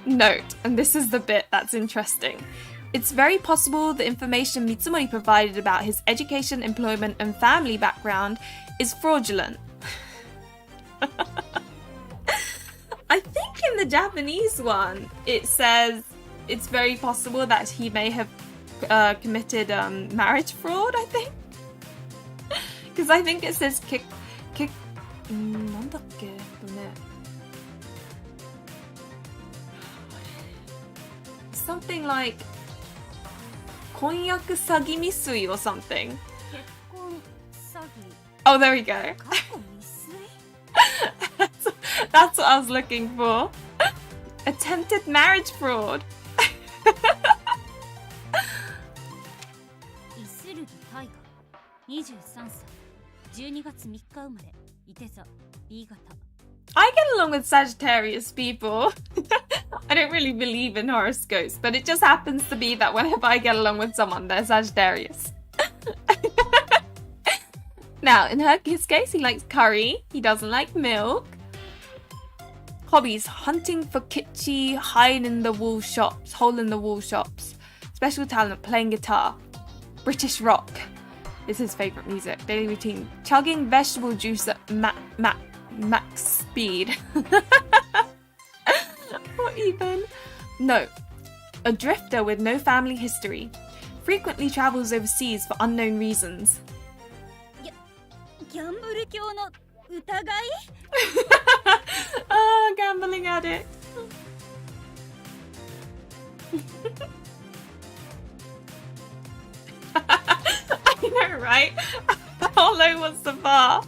Note, and this is the bit that's interesting. It's very possible the information Mitsumori provided about his education, employment, and family background is fraudulent. I think in the Japanese one, it says it's very possible that he may have committed marriage fraud, I think. Because I think it says something like 婚約詐欺未遂 or something. 結婚詐欺。Oh, there we go. 過去未遂？ That's what I was looking for. Attempted marriage fraud. イスルギ大河、23歳、12月3日生まれ、いて座、B 型。I get along with Sagittarius people. I don't really believe in horoscopes, but it just happens to be that whenever I get along with someone, they're Sagittarius. Now, in his case, he likes curry. He doesn't like milk. Hobbies, hunting for kitschy, hole in the wall shops. Special talent, playing guitar. British rock is his favourite music. Daily routine, chugging vegetable juice at max speed. What even? No. A drifter with no family history. Frequently travels overseas for unknown reasons. ギャンブル教の疑い？ Oh, gambling addict. I know, right? How low was the bar?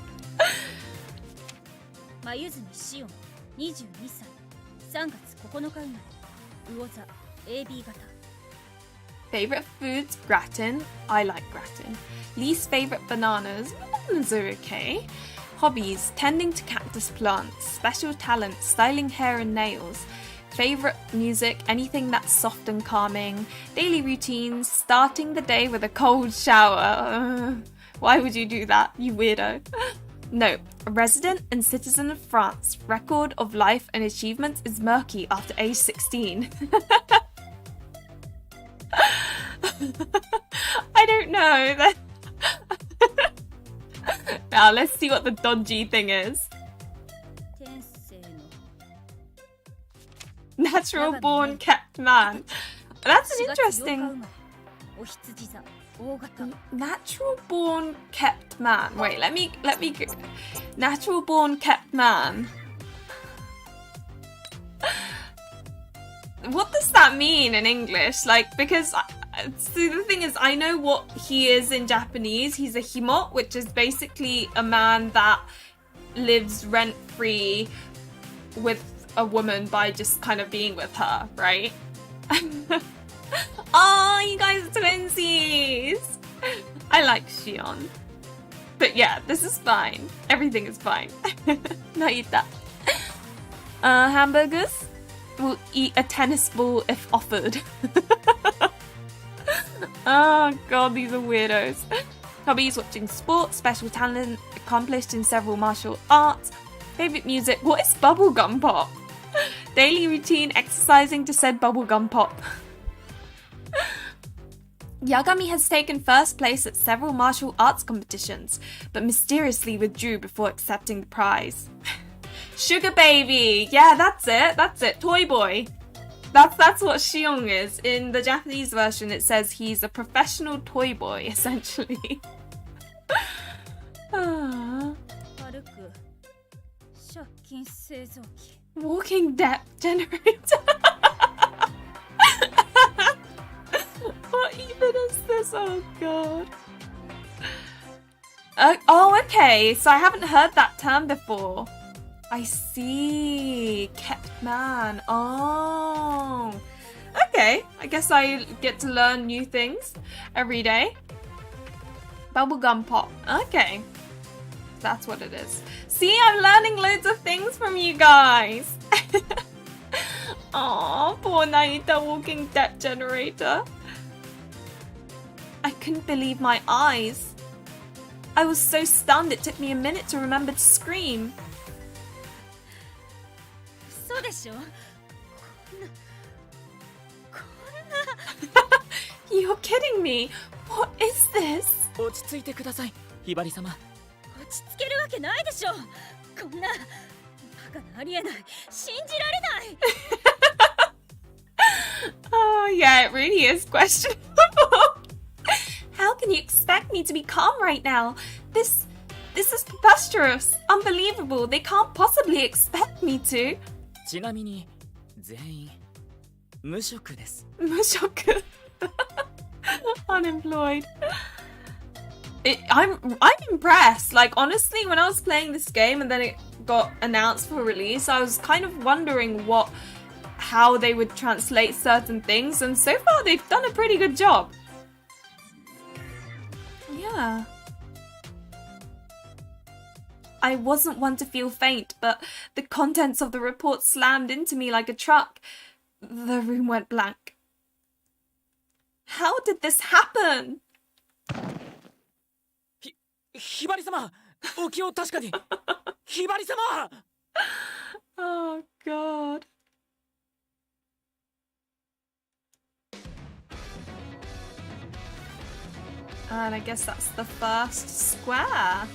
眉住紫音、22歳、3月9日生まれ、魚座、AB 型。Favorite foods, gratin. I like gratin. Least favorite bananas. Bananas are okay. Hobbies, tending to cactus plants. Special talent, styling hair and nails. Favorite music, anything that's soft and calming. Daily routines, starting the day with a cold shower. Why would you do that, you weirdo? No, a resident and citizen of France. Record of life and achievements is murky after age 16. I don't know. Now let's see what the dodgy thing is. Natural born kept man. That's an interesting. Natural born kept man. Wait, let me go. Natural born kept man. What does that mean in English? Like, because see, the thing is, I know what he is in Japanese. He's a himo, which is basically a man that lives rent-free with a woman by just kind of being with her, right? Oh, you guys are twinsies! I like Shion. But yeah, this is fine. Everything is fine. Naita. Hamburgers? Will eat a tennis ball if offered. Oh god, these are weirdos. Hobbies: watching sports, special talent, accomplished in several martial arts. Favorite music: what is bubblegum pop? Daily routine: exercising to said bubblegum pop. Yagami has taken first place at several martial arts competitions, but mysteriously withdrew before accepting the prize. Sugar baby! Yeah, that's it. That's it. Toy boy. That's what Shion is. In the Japanese version, it says he's a professional toy boy, essentially. Walking depth generator. What even is this? Oh god. Oh, okay. So I haven't heard that term before. I see. Kept man. Oh. Okay. I guess I get to learn new things every day. Bubblegum pop. Okay. That's what it is. See, I'm learning loads of things from you guys. Aw, poor Naita walking debt generator. I couldn't believe my eyes. I was so stunned it took me a minute to remember to scream. You're kidding me. What is this? 落ち着いてください、ひばり様。落ち着けるわけないでしょ。こんなバカなありえない。信じられない。Oh yeah, it really is questionable. How can you expect me to be calm right now? This is preposterous. Unbelievable. They can't possibly expect me to. ちなみに全員無職です。無職 Unemployed. I'm impressed. Like, honestly, when I was playing this game and then it got announced for release, I was kind of wondering how they would translate certain things, and so far they've done a pretty good job. Yeah. I wasn't one to feel faint, but the contents of the report slammed into me like a truck. The room went blank. How did this happen? ひばり様、お気を確かに。ひばり様。Oh god. And I guess that's the first square.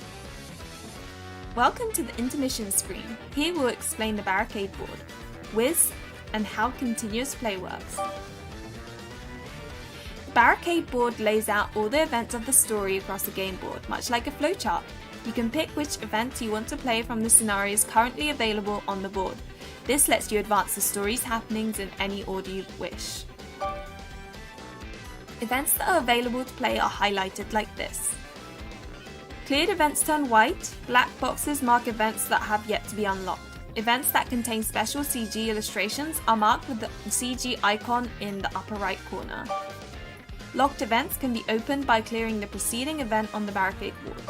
Welcome to the intermission screen. Here we'll explain the barricade board, Wiz, and how continuous play works. The barricade board lays out all the events of the story across the game board, much like a flowchart. You can pick which events you want to play from the scenarios currently available on the board. This lets you advance the story's happenings in any order you wish. Events that are available to play are highlighted like this. Cleared events turn white, black boxes mark events that have yet to be unlocked. Events that contain special CG illustrations are marked with the CG icon in the upper right corner. Locked events can be opened by clearing the preceding event on the barricade board.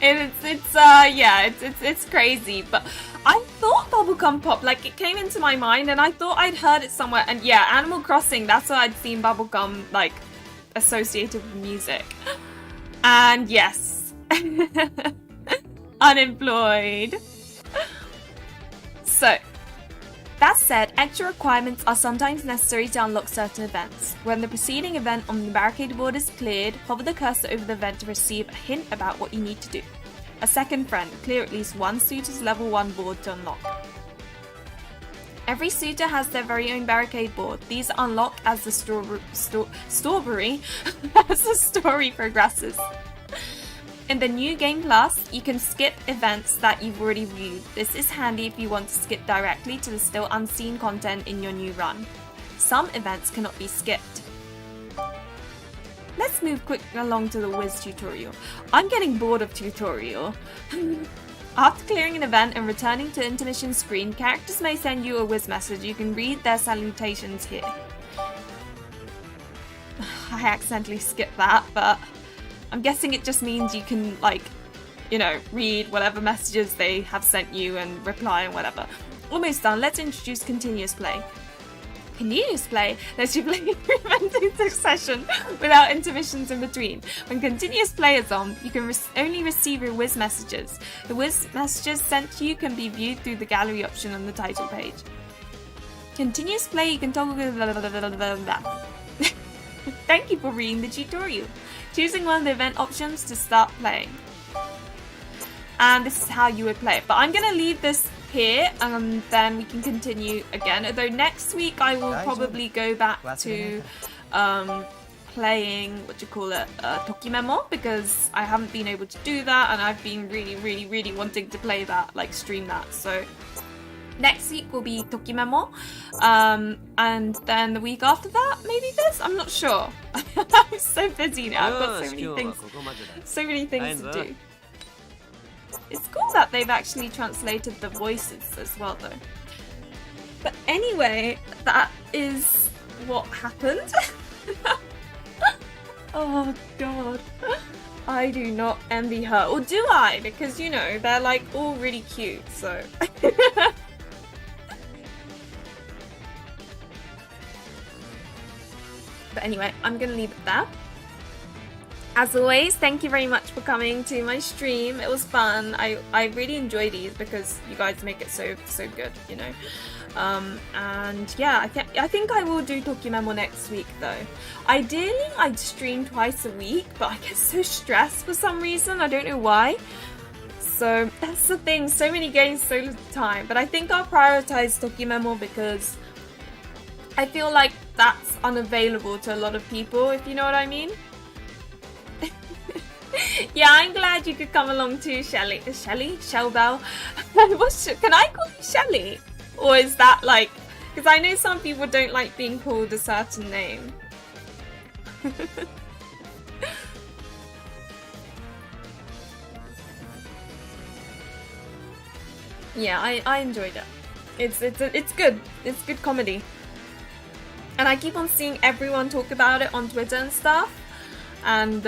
It's crazy, but I thought Bubblegum Pop, like it came into my mind and I thought I'd heard it somewhere, and yeah, Animal Crossing, that's what I'd seen Bubblegum like associated with music. And yes. Unemployed. So that said, extra requirements are sometimes necessary to unlock certain events. When the preceding event on the barricade board is cleared, hover the cursor over the event to receive a hint about what you need to do. A second friend, clear at least one suitor's level 1 board to unlock. Every suitor has their very own barricade board. These unlock as the story progresses. In the new Game Plus, you can skip events that you've already viewed. This is handy if you want to skip directly to the still unseen content in your new run. Some events cannot be skipped. Let's move quickly along to the Wiz tutorial. I'm getting bored of tutorial. After clearing an event and returning to intermission screen, characters may send you a Wiz message. You can read their salutations here. I accidentally skipped that, but I'm guessing it just means you can, like, you know, read whatever messages they have sent you and reply and whatever. Almost done. Let's introduce continuous play. Continuous play lets you play every event in succession without intermissions in between. When continuous play is on, you can only receive your Wiz messages. The Wiz messages sent to you can be viewed through the gallery option on the title page. Continuous play, you can toggle. Thank you for reading the tutorial. Choosing one of the event options to start playing. And this is how you would play it. But I'm going to leave this here and then we can continue again. Although next week I will probably go back to playing, TokiMemo, because I haven't been able to do that and I've been really wanting to play that, like stream that. So next week will be TokiMemo, and then the week after that, maybe this? I'm not sure. I'm so busy now. I've got so many things to do. It's cool that they've actually translated the voices as well, though. But anyway, that is what happened. Oh god. I do not envy her. Or do I? Because, you know, they're like all really cute, so... But anyway, I'm gonna leave it there. As always, thank you very much for coming to my stream. It was fun. I really enjoy these because you guys make it so good, you know. And yeah, I think I will do TokiMemo next week though. Ideally, I'd stream twice a week, but I get so stressed for some reason. I don't know why. So that's the thing. So many games, so little time. But I think I'll prioritize TokiMemo because I feel like that's unavailable to a lot of people, if you know what I mean. Yeah, I'm glad you could come along too, Shelly. Shelly? Shellbell? Can I call you Shelly? Or is that like... Because I know some people don't like being called a certain name. Yeah, I enjoyed it. It's good. It's good comedy. And I keep on seeing everyone talk about it on Twitter and stuff. And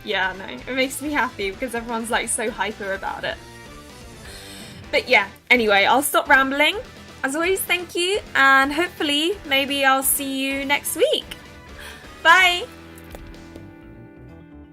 yeah, no, it makes me happy because everyone's like so hyper about it. But yeah, anyway, I'll stop rambling. As always, thank you, and hopefully maybe I'll see you next week. Bye!